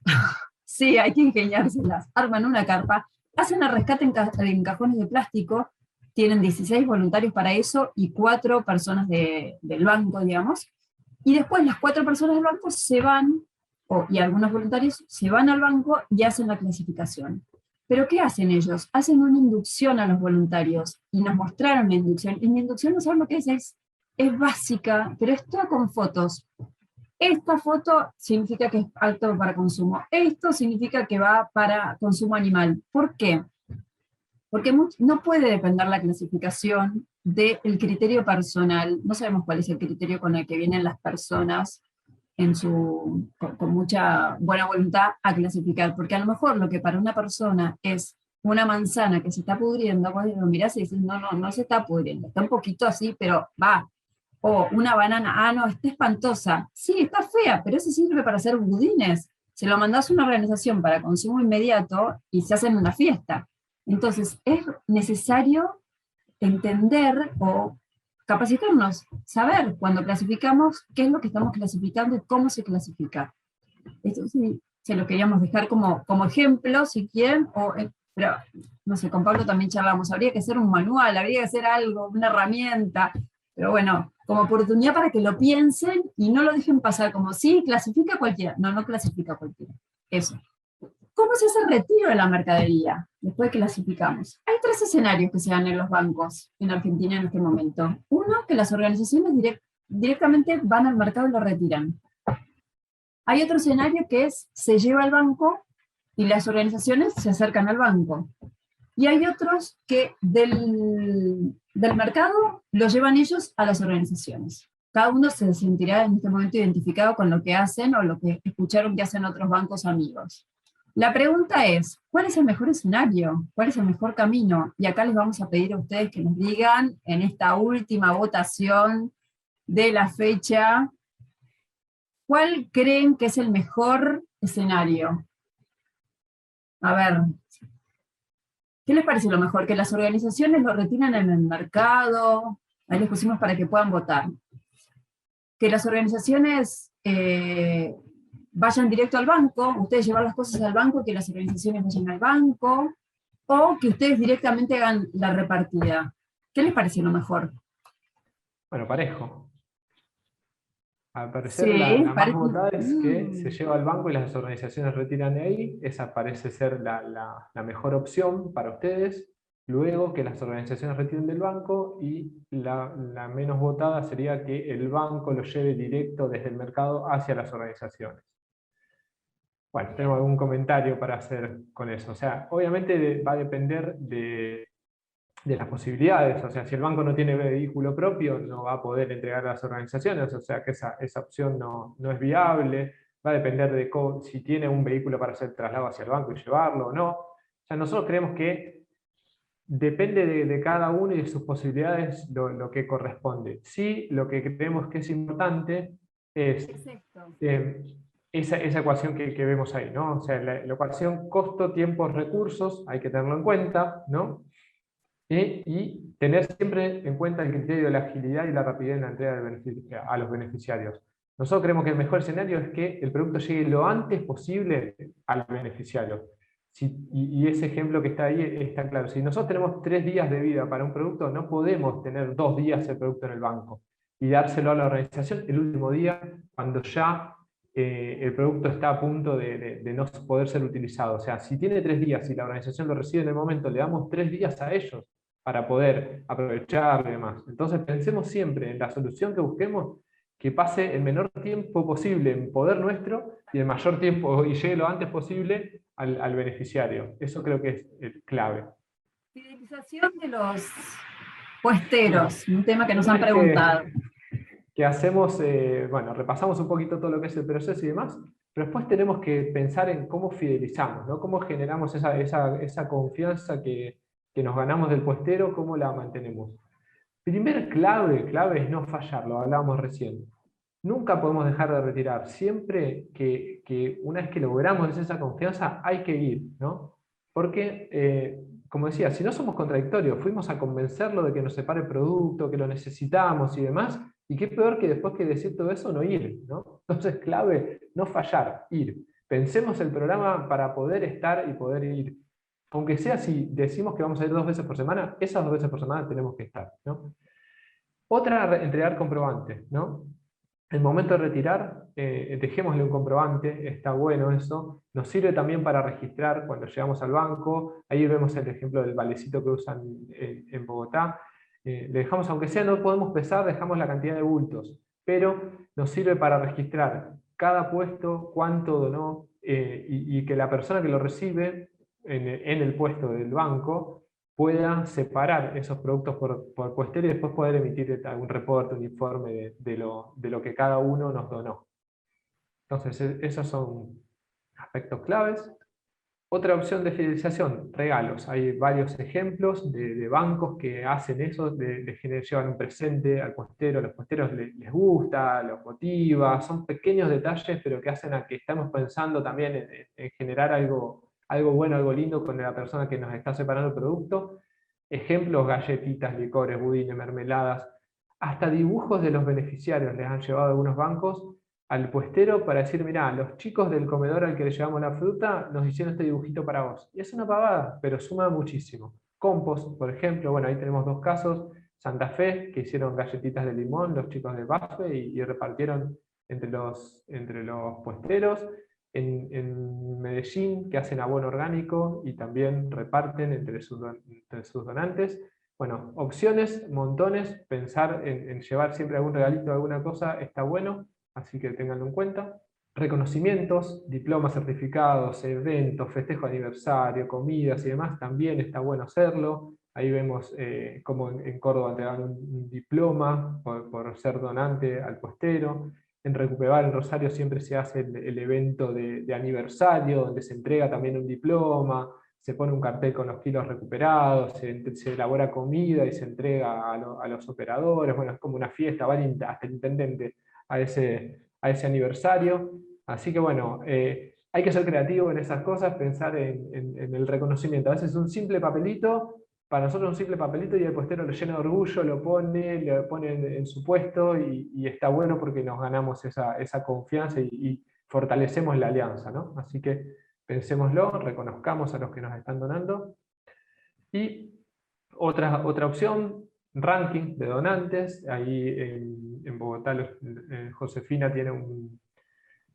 Sí, hay que ingeniárselas. Arman una carpa, hacen el rescate en cajones de plástico, tienen 16 voluntarios para eso y 4 personas del banco, digamos. Y después las 4 personas del banco se van, y algunos voluntarios se van al banco y hacen la clasificación. ¿Pero qué hacen ellos? Hacen una inducción a los voluntarios, y nos mostraron la inducción. Y la inducción, no saben lo que es básica, pero es toda con fotos. Esta foto significa que es apto para consumo. Esto significa que va para consumo animal. ¿Por qué? Porque no puede depender la clasificación del criterio personal. No sabemos cuál es el criterio con el que vienen las personas con mucha buena voluntad a clasificar, porque a lo mejor lo que para una persona es una manzana que se está pudriendo, vos lo mirás y dices, no se está pudriendo, está un poquito así, pero va. O una banana, no, está espantosa. Sí, está fea, pero eso sirve para hacer budines. Se lo mandás a una organización para consumo inmediato y se hacen una fiesta. Entonces, es necesario entender o capacitarnos, saber cuando clasificamos qué es lo que estamos clasificando y cómo se clasifica. Eso sí, se lo queríamos dejar como ejemplo, si quieren, pero no sé, con Pablo también charlamos, habría que hacer un manual, habría que hacer algo, una herramienta, pero bueno, como oportunidad para que lo piensen y no lo dejen pasar como, sí, clasifica cualquiera. No clasifica cualquiera. Eso. ¿Cómo se hace el retiro de la mercadería después de que clasificamos? Hay 3 escenarios que se dan en los bancos en Argentina en este momento. Uno, que las organizaciones directamente van al mercado y lo retiran. Hay otro escenario que es, se lleva al banco y las organizaciones se acercan al banco. Y hay otros que del mercado lo llevan ellos a las organizaciones. Cada uno se sentirá en este momento identificado con lo que hacen o lo que escucharon que hacen otros bancos amigos. La pregunta es, ¿cuál es el mejor escenario? ¿Cuál es el mejor camino? Y acá les vamos a pedir a ustedes que nos digan en esta última votación de la fecha, ¿cuál creen que es el mejor escenario? A ver, ¿qué les parece lo mejor? ¿Que las organizaciones lo retiren en el mercado? Ahí les pusimos para que puedan votar. ¿Que las organizaciones vayan directo al banco, ustedes llevar las cosas al banco, que las organizaciones vayan al banco, o que ustedes directamente hagan la repartida? ¿Qué les parece lo mejor? Bueno, parejo. Al parecer Sí, la más votada es que se lleva al banco y las organizaciones retiran de ahí. Esa parece ser la mejor opción para ustedes. Luego que las organizaciones retiren del banco, y la menos votada sería que el banco lo lleve directo desde el mercado hacia las organizaciones. Bueno, tenemos algún comentario para hacer con eso. O sea, obviamente va a depender de las posibilidades. O sea, si el banco no tiene vehículo propio, no va a poder entregar a las organizaciones, o sea que esa opción no es viable. Va a depender de si tiene un vehículo para hacer traslado hacia el banco y llevarlo o no. O sea, nosotros creemos que depende de cada uno y de sus posibilidades lo que corresponde. Sí, lo que creemos que es importante es esa ecuación que vemos ahí, ¿no? O sea, la ecuación costo, tiempos, recursos, hay que tenerlo en cuenta, ¿no? Y tener siempre en cuenta el criterio de la agilidad y la rapidez en la entrega a los beneficiarios. Nosotros creemos que el mejor escenario es que el producto llegue lo antes posible al beneficiario. Y ese ejemplo que está ahí está claro. Si nosotros tenemos 3 días de vida para un producto, no podemos tener 2 días el producto en el banco y dárselo a la organización el último día, cuando ya el producto está a punto de no poder ser utilizado. O sea, si tiene 3 días y la organización lo recibe en el momento, le damos 3 días a ellos para poder aprovechar y demás. Entonces pensemos siempre en la solución que busquemos, que pase el menor tiempo posible en poder nuestro y el mayor tiempo, y llegue lo antes posible al beneficiario. Eso creo que es clave. Fidelización de los puesteros, un tema que nos han preguntado. Que hacemos, bueno, repasamos un poquito todo lo que es el proceso y demás, pero después tenemos que pensar en cómo fidelizamos, ¿no? Cómo generamos esa confianza que nos ganamos del puestero, cómo la mantenemos. Primer clave es no fallar, lo hablábamos recién. Nunca podemos dejar de retirar. Siempre que una vez que logramos esa confianza, hay que ir, ¿no? Porque, como decía, si no somos contradictorios, fuimos a convencerlo de que nos separe el producto, que lo necesitamos y demás, y qué peor que después que decir todo eso, no ir, ¿no? Entonces, clave, no fallar, ir. Pensemos el programa para poder estar y poder ir. Aunque sea si decimos que vamos a ir 2 veces por semana, esas 2 veces por semana tenemos que estar, ¿no? Otra, entregar comprobantes, ¿no? El momento de retirar, dejémosle un comprobante, está bueno eso. Nos sirve también para registrar cuando llegamos al banco. Ahí vemos el ejemplo del valecito que usan en Bogotá. Le dejamos, aunque sea no podemos pesar, dejamos la cantidad de bultos, pero nos sirve para registrar cada puesto, cuánto donó, y que la persona que lo recibe en el puesto del banco pueda separar esos productos por puestero y después poder emitir algún reporte, un informe de lo que cada uno nos donó. Entonces, esos son aspectos claves. Otra opción de fidelización, regalos. Hay varios ejemplos de bancos que hacen eso, llevan un presente al puestero, a los puesteros les gusta, los motiva, son pequeños detalles, pero que hacen a que estamos pensando también en generar algo bueno, algo lindo con la persona que nos está separando el producto. Ejemplos, galletitas, licores, budines, mermeladas, hasta dibujos de los beneficiarios les han llevado algunos bancos al puestero para decir, mirá, los chicos del comedor al que le llevamos la fruta nos hicieron este dibujito para vos. Y es una pavada, pero suma muchísimo. Compost, por ejemplo, bueno, ahí tenemos 2 casos. Santa Fe, que hicieron galletitas de limón, los chicos de BAFE, y repartieron entre los puesteros. En Medellín, que hacen abono orgánico y también reparten entre sus donantes. Bueno, opciones, montones. Pensar en llevar siempre algún regalito, alguna cosa, está bueno, así que tenganlo en cuenta. Reconocimientos, diplomas, certificados, eventos, festejo de aniversario, comidas y demás, también está bueno hacerlo. Ahí vemos cómo en Córdoba te dan un diploma por ser donante al puestero. en Recupebar, en Rosario, siempre se hace el evento de aniversario, donde se entrega también un diploma, se pone un cartel con los kilos recuperados, se elabora comida y se entrega a los operadores. Bueno, es como una fiesta, va hasta el intendente a ese aniversario. Así que bueno, hay que ser creativo en esas cosas, pensar en el reconocimiento. A veces un simple papelito, para nosotros un simple papelito, y el puestero lo llena de orgullo, lo pone en su puesto, y está bueno porque nos ganamos esa confianza y fortalecemos la alianza, ¿no? Así que pensémoslo, reconozcamos a los que nos están donando. Y otra opción, ranking de donantes. Ahí en Bogotá Josefina tiene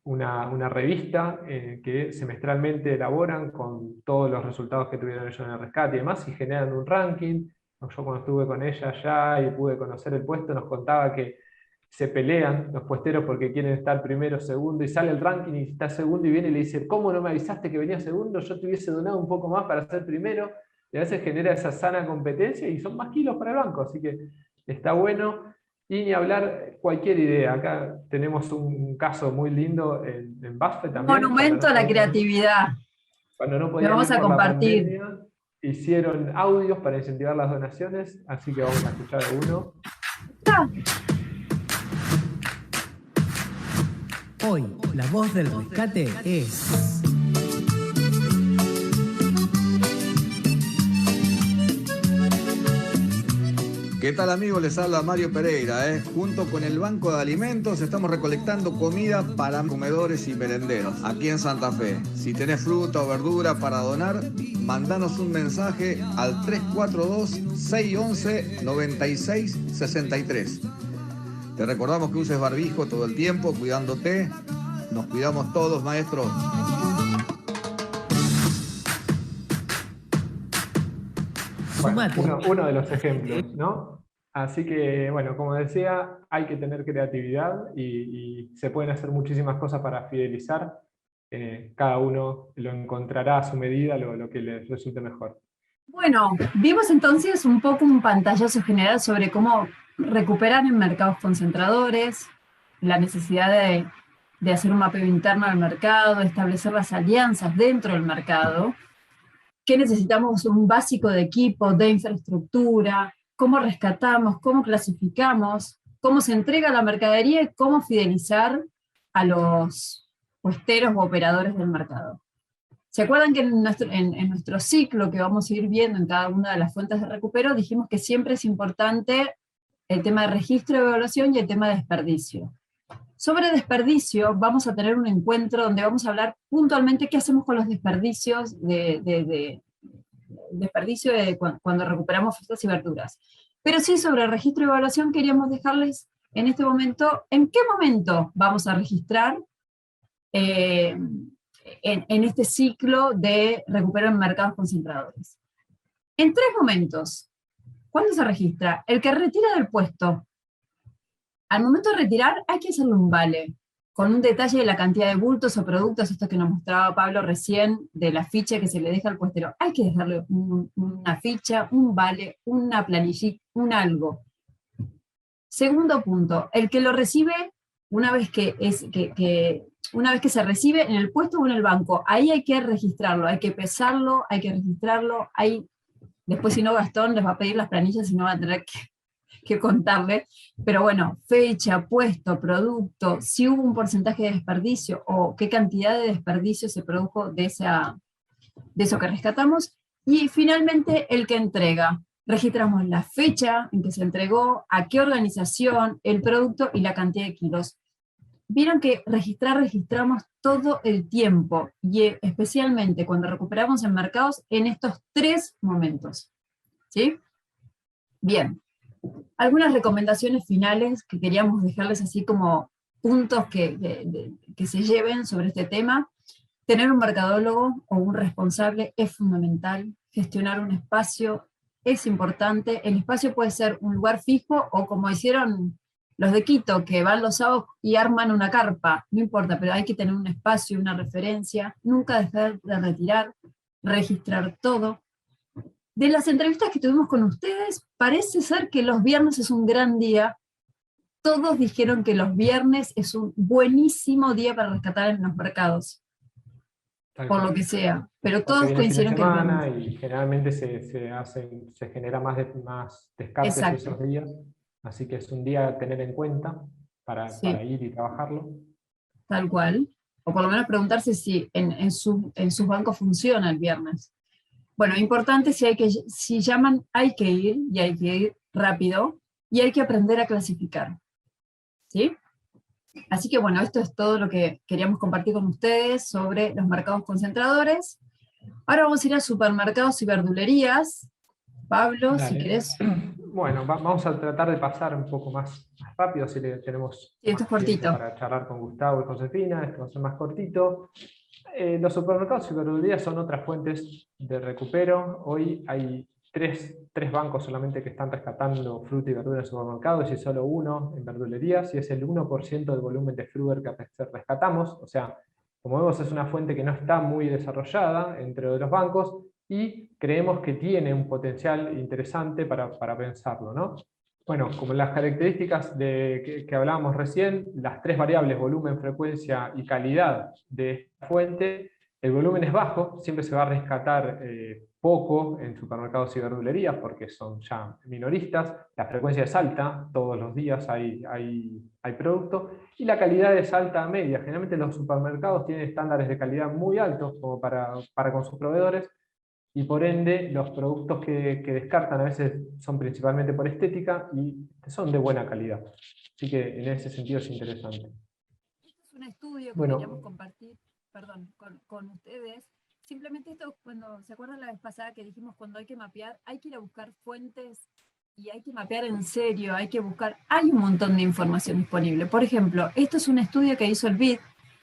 una revista que semestralmente elaboran con todos los resultados que tuvieron ellos en el rescate y demás, y generan un ranking. Yo cuando estuve con ella allá y pude conocer el puesto, nos contaba que se pelean los puesteros porque quieren estar primero, segundo, y sale el ranking y está segundo y viene y le dice: ¿cómo no me avisaste que venía segundo? Yo te hubiese donado un poco más para ser primero. Y a veces genera esa sana competencia y son más kilos para el banco, así que está bueno. Y ni hablar cualquier idea. Acá tenemos un caso muy lindo en BASFE también. Monumento a la creatividad. Cuando no Lo podían vamos ir a por la compartir. pandemia, hicieron audios para incentivar las donaciones, así que vamos a escuchar uno. Hoy, la voz del rescate es... ¿Qué tal, amigos? Les habla Mario Pereira. Junto con el Banco de Alimentos estamos recolectando comida para comedores y merenderos aquí en Santa Fe. Si tenés fruta o verdura para donar, mandanos un mensaje al 342-611-9663. Te recordamos que uses barbijo todo el tiempo, cuidándote. Nos cuidamos todos, maestros. Bueno, uno de los ejemplos, ¿no? Así que, bueno, como decía, hay que tener creatividad y se pueden hacer muchísimas cosas para fidelizar. Cada uno lo encontrará a su medida, lo que les resulte mejor. Bueno, vimos entonces un poco un pantallazo general sobre cómo recuperar en mercados concentradores, la necesidad de hacer un mapeo interno del mercado, de establecer las alianzas dentro del mercado, que necesitamos un básico de equipo, de infraestructura, cómo rescatamos, cómo clasificamos, cómo se entrega la mercadería y cómo fidelizar a los puesteros o operadores del mercado. ¿Se acuerdan que en nuestro ciclo que vamos a ir viendo en cada una de las fuentes de recupero, dijimos que siempre es importante el tema de registro, evaluación y el tema de desperdicio? Sobre desperdicio vamos a tener un encuentro donde vamos a hablar puntualmente qué hacemos con los desperdicios cuando recuperamos frutas y verduras. Pero sí, sobre registro y evaluación queríamos dejarles en este momento, ¿en qué momento vamos a registrar en este ciclo de recupero en mercados concentradores? En 3 momentos. ¿Cuándo se registra? El que retira del puesto. Al momento de retirar hay que hacerle un vale, con un detalle de la cantidad de bultos o productos, esto que nos mostraba Pablo recién, de la ficha que se le deja al puestero. Hay que dejarle una ficha, un vale, una planillita, un algo. Segundo punto, el que lo recibe, una vez que se recibe en el puesto o en el banco, ahí hay que registrarlo, hay que pesarlo, hay que registrarlo. Después, si no, Gastón les va a pedir las planillas y no va a tener que contarle, pero bueno, fecha, puesto, producto, si hubo un porcentaje de desperdicio o qué cantidad de desperdicio se produjo de eso que rescatamos, y finalmente el que entrega. Registramos la fecha en que se entregó, a qué organización, el producto y la cantidad de kilos. Vieron que registramos todo el tiempo, y especialmente cuando recuperamos en mercados, en estos 3 momentos. ¿Sí? Bien. Algunas recomendaciones finales que queríamos dejarles así como puntos que se lleven sobre este tema. Tener un mercadólogo o un responsable es fundamental. Gestionar un espacio es importante. El espacio puede ser un lugar fijo o como hicieron los de Quito, que van los sábados y arman una carpa. No importa, pero hay que tener un espacio, una referencia. Nunca dejar de retirar, registrar todo. De las entrevistas que tuvimos con ustedes, parece ser que los viernes es un gran día. todos dijeron que los viernes es un buenísimo día para rescatar en los mercados, por lo que sea, pero Porque todos viene el fin de coincidieron que el semana viernes. y generalmente se genera más descartes Exacto, esos días, así que es un día a tener en cuenta para sí, ir y trabajarlo. tal cual. O por lo menos preguntarse si en sus bancos funciona el viernes. Bueno, importante, si llaman, hay que ir, y hay que ir rápido, y hay que aprender a clasificar, ¿sí? Así que bueno, esto es todo lo que queríamos compartir con ustedes sobre los mercados concentradores. Ahora vamos a ir a supermercados y verdulerías. Pablo, si Dale. querés. Bueno, vamos a tratar de pasar un poco más rápido, así que tenemos Sí, esto más es tiempo cortito. para charlar con Gustavo y Josefina. Esto va a ser más cortito. Los supermercados y verdulerías son otras fuentes de recupero. Hoy hay tres bancos solamente que están rescatando fruta y verdura en supermercados y solo uno en verdulerías, y es el 1% del volumen de fruta que rescatamos. O sea, como vemos, es una fuente que no está muy desarrollada entre los bancos y creemos que tiene un potencial interesante para pensarlo, ¿no? Bueno, como las características que hablábamos recién, las tres variables, volumen, frecuencia y calidad de esta fuente, el volumen es bajo, siempre se va a rescatar poco en supermercados y verdulerías porque son ya minoristas, la frecuencia es alta, todos los días hay producto, y la calidad es alta a media. Generalmente los supermercados tienen estándares de calidad muy altos como para con sus proveedores, y por ende los productos que descartan a veces son principalmente por estética y son de buena calidad. Así que en ese sentido es interesante. Este es un estudio que queríamos Bueno, compartir, perdón, con ustedes. Simplemente esto, cuando se acuerdan la vez pasada que dijimos cuando hay que mapear, hay que ir a buscar fuentes y hay que mapear en serio, hay que buscar, hay un montón de información disponible. Por ejemplo, esto es un estudio que hizo el BID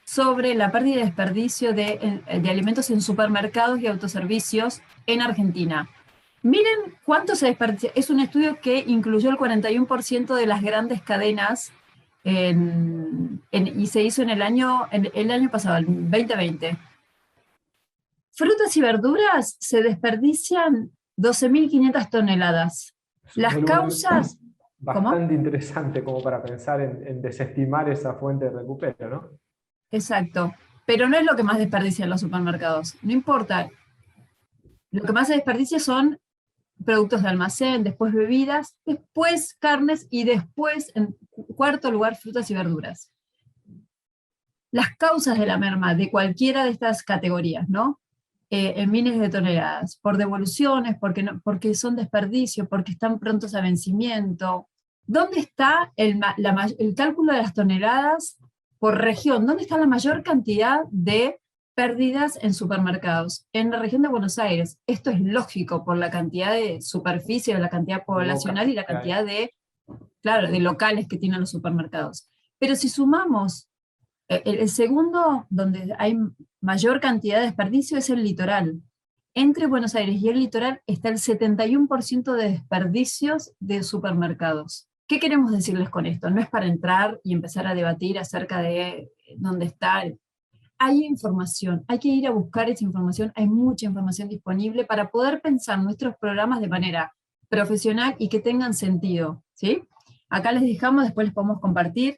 sobre la pérdida y desperdicio de alimentos en supermercados y autoservicios en Argentina. Miren cuánto se desperdicia. Es un estudio que incluyó el 41% de las grandes cadenas y se hizo en el año pasado, el 2020. Frutas y verduras se desperdician 12.500 toneladas. es un Las volumen causas, ¿cómo? bastante interesante como para pensar en desestimar esa fuente de recupero, ¿no? Exacto. Pero no es lo que más desperdician los supermercados. No importa. Lo que más se desperdicia son productos de almacén, después bebidas, después carnes y después, en cuarto lugar, frutas y verduras. Las causas de la merma de cualquiera de estas categorías, ¿no? En miles de toneladas, por devoluciones, porque son desperdicio, porque están prontos a vencimiento. ¿Dónde está el cálculo de las toneladas por región? ¿Dónde está la mayor cantidad de pérdidas en supermercados? En la región de Buenos Aires. Esto es lógico por la cantidad de superficie, la cantidad poblacional y la cantidad de locales que tienen los supermercados. Pero si sumamos el segundo, donde hay mayor cantidad de desperdicio, es el litoral. Entre Buenos Aires y el litoral está el 71% de desperdicios de supermercados. ¿Qué queremos decirles con esto? No es para entrar y empezar a debatir acerca de dónde está. Hay información, hay que ir a buscar esa información, hay mucha información disponible para poder pensar nuestros programas de manera profesional y que tengan sentido, ¿sí? Acá les dejamos, después les podemos compartir.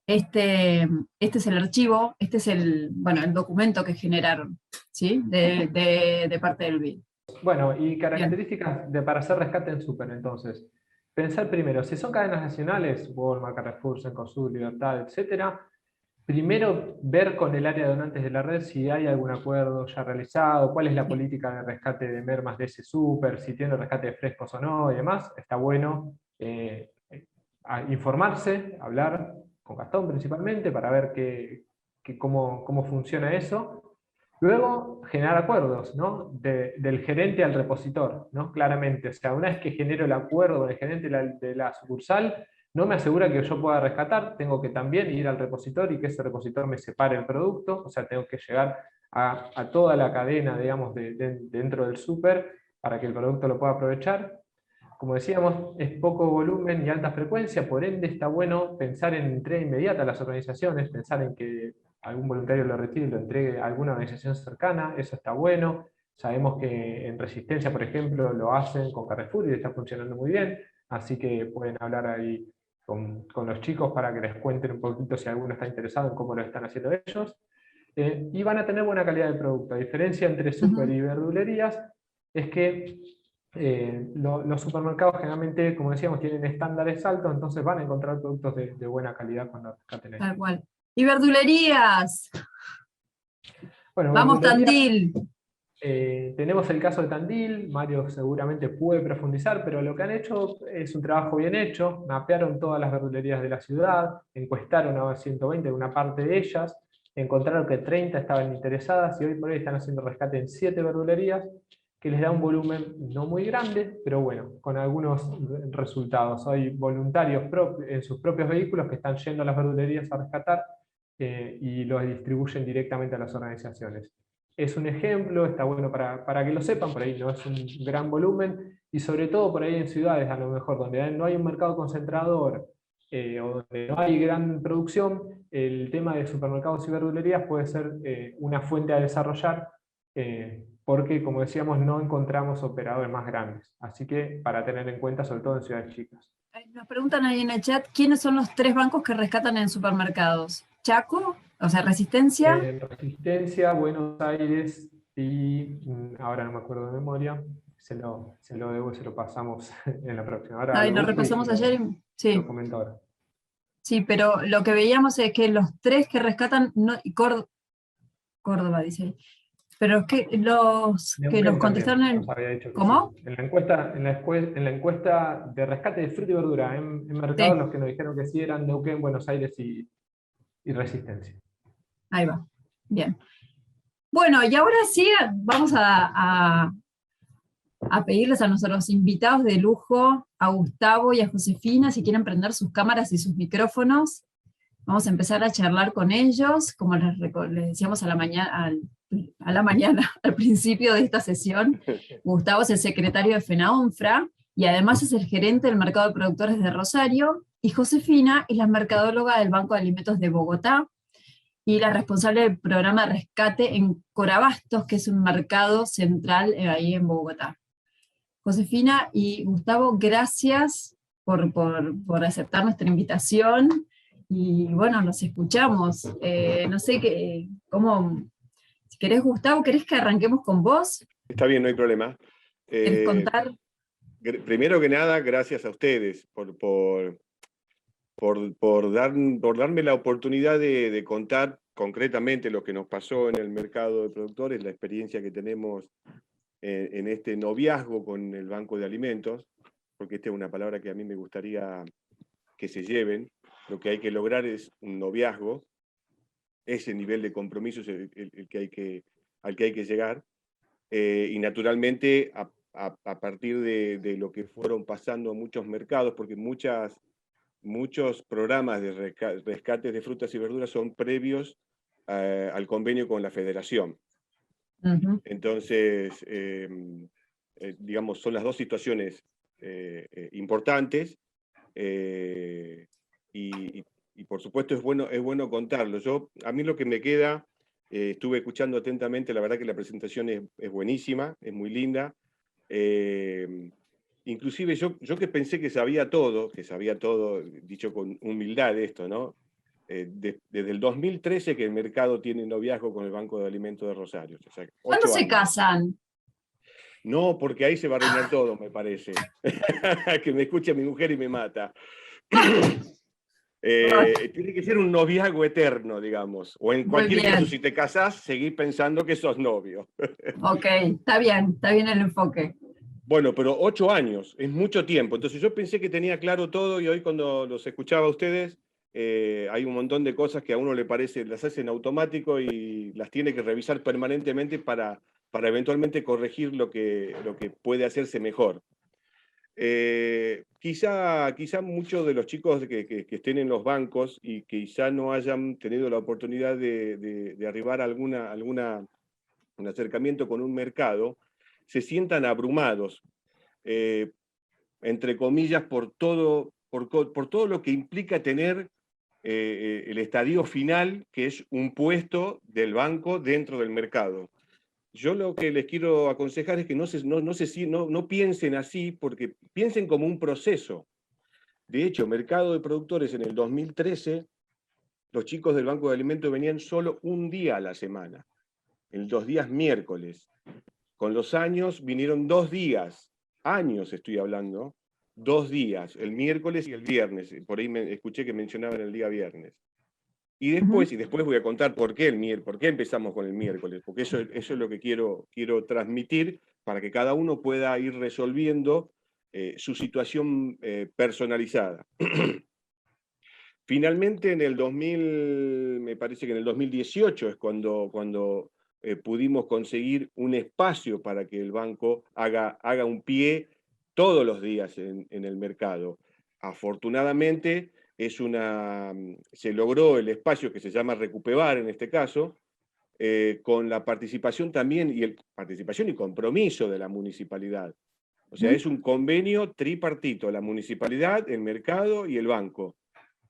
Este es el archivo, este es el documento que generaron, ¿sí? De parte del BID. Bueno, y características para hacer rescate en súper, entonces. Pensar primero, si son cadenas nacionales, Walmart, Carrefour, Cencosud, Libertad, etcétera, primero ver con el área de donantes de la red si hay algún acuerdo ya realizado, cuál es la política de rescate de mermas de ese súper, si tiene rescate de frescos o no y demás. Está bueno informarse, hablar con Gastón principalmente para ver cómo funciona eso. Luego, generar acuerdos, ¿no? Del gerente al repositor, ¿no? Claramente. O sea, una vez que genero el acuerdo con el gerente de la sucursal, no me asegura que yo pueda rescatar, tengo que también ir al repositor y que ese repositor me separe el producto, o sea, tengo que llegar a toda la cadena, digamos, dentro del súper para que el producto lo pueda aprovechar. Como decíamos, es poco volumen y alta frecuencia, por ende está bueno pensar en entrega inmediata a las organizaciones, pensar en que algún voluntario lo retire y lo entregue a alguna organización cercana, eso está bueno. Sabemos que en Resistencia, por ejemplo, lo hacen con Carrefour y está funcionando muy bien, así que pueden hablar ahí con los chicos para que les cuenten un poquito si alguno está interesado en cómo lo están haciendo ellos. Y van a tener buena calidad de producto. La diferencia entre súper y verdulerías es que los supermercados generalmente, como decíamos, tienen estándares altos, entonces van a encontrar productos de buena calidad cuando rescaten esto. Tal cual. ¡Y verdulerías! Bueno, ¡Vamos, verdulerías, Tandil! tenemos el caso de Tandil, Mario seguramente puede profundizar, pero lo que han hecho es un trabajo bien hecho, mapearon todas las verdulerías de la ciudad, encuestaron a 120 en una parte de ellas, encontraron que 30 estaban interesadas y hoy por hoy están haciendo rescate en 7 verdulerías, que les da un volumen no muy grande, pero bueno, con algunos resultados. Hay voluntarios en sus propios vehículos que están yendo a las verdulerías a rescatar y los distribuyen directamente a las organizaciones. Es un ejemplo, está bueno para que lo sepan, por ahí no es un gran volumen, y sobre todo por ahí en ciudades, a lo mejor, donde no hay un mercado concentrador, o donde no hay gran producción, el tema de supermercados y verdulerías puede ser una fuente a desarrollar, porque, como decíamos, no encontramos operadores más grandes. Así que para tener en cuenta, sobre todo en ciudades chicas. Nos preguntan ahí en el chat, ¿quiénes son los 3 bancos que rescatan en supermercados? ¿Chaco? O sea, Resistencia. Resistencia, Buenos Aires y ahora no me acuerdo de memoria, se lo debo, se lo pasamos en la próxima. Ahora Lo repasamos ayer. Sí. Lo comento ahora. Sí, pero lo que veíamos es que los 3 que rescatan, Córdoba dice ahí, pero es que los que nos contestaron en... ¿Cómo? Sí. En la encuesta de rescate de fruta y verdura en mercados, sí, los que nos dijeron que sí eran Neuquén, Buenos Aires y Resistencia. Ahí va, bien. Bueno, y ahora sí vamos a pedirles a nuestros invitados de lujo, a Gustavo y a Josefina, si quieren prender sus cámaras y sus micrófonos. Vamos a empezar a charlar con ellos, como les decíamos a la mañana, al principio de esta sesión. Gustavo es el secretario de FENAONFRA, y además es el gerente del mercado de productores de Rosario, y Josefina es la mercadóloga del Banco de Alimentos de Bogotá, y la responsable del programa de rescate en Corabastos, que es un mercado central ahí en Bogotá. Josefina y Gustavo, gracias por aceptar nuestra invitación, y bueno, nos escuchamos. No sé cómo, si querés, Gustavo, ¿querés que arranquemos con vos? Está bien, no hay problema. ¿Querés contar? Primero que nada, gracias a ustedes por darme la oportunidad de contar concretamente lo que nos pasó en el mercado de productores, la experiencia que tenemos en este noviazgo con el Banco de Alimentos, porque esta es una palabra que a mí me gustaría que se lleven. Lo que hay que lograr es un noviazgo, ese nivel de compromiso es al que hay que llegar, y naturalmente a partir de lo que fueron pasando muchos mercados, porque muchos programas de rescates de frutas y verduras son previos al convenio con la Federación. Uh-huh. Entonces, digamos, son las dos situaciones importantes, y por supuesto es bueno contarlo. A mí lo que me queda, estuve escuchando atentamente, la verdad que la presentación es buenísima, es muy linda. Inclusive yo que pensé que sabía todo, dicho con humildad esto, ¿no? Desde el 2013 que el mercado tiene noviazgo con el Banco de Alimentos de Rosario. O sea, ¿cuándo se casan? No, porque ahí se va a arruinar todo, me parece. Que me escuche mi mujer y me mata. Tiene que ser un noviazgo eterno, digamos. O en cualquier caso, si te casás, seguís pensando que sos novio. Ok, está bien el enfoque. Bueno, pero 8 años, es mucho tiempo. Entonces yo pensé que tenía claro todo, y hoy cuando los escuchaba a ustedes, hay un montón de cosas que a uno le parece, las hace en automático y las tiene que revisar permanentemente para eventualmente corregir lo que puede hacerse mejor. Quizá muchos de los chicos que estén en los bancos y quizá no hayan tenido la oportunidad de arribar a un acercamiento con un mercado, se sientan abrumados, entre comillas, por todo lo que implica tener el estadio final, que es un puesto del banco dentro del mercado. Yo lo que les quiero aconsejar es que no piensen así, porque piensen como un proceso. De hecho, mercado de productores en el 2013, los chicos del Banco de Alimentos venían solo un día a la semana, en los días miércoles. Con los años vinieron 2 días, años estoy hablando, 2 días, el miércoles y el viernes. Por ahí escuché que mencionaban el día viernes. Y después voy a contar por qué empezamos con el miércoles, porque eso es lo que quiero transmitir para que cada uno pueda ir resolviendo su situación personalizada. Finalmente en el 2000, me parece que en el 2018 es cuando pudimos conseguir un espacio para que el banco haga un pie todos los días en el mercado. Afortunadamente se logró el espacio que se llama Recupebar en este caso, con la participación también, participación y compromiso de la municipalidad. O sea, es un convenio tripartito, la municipalidad, el mercado y el banco.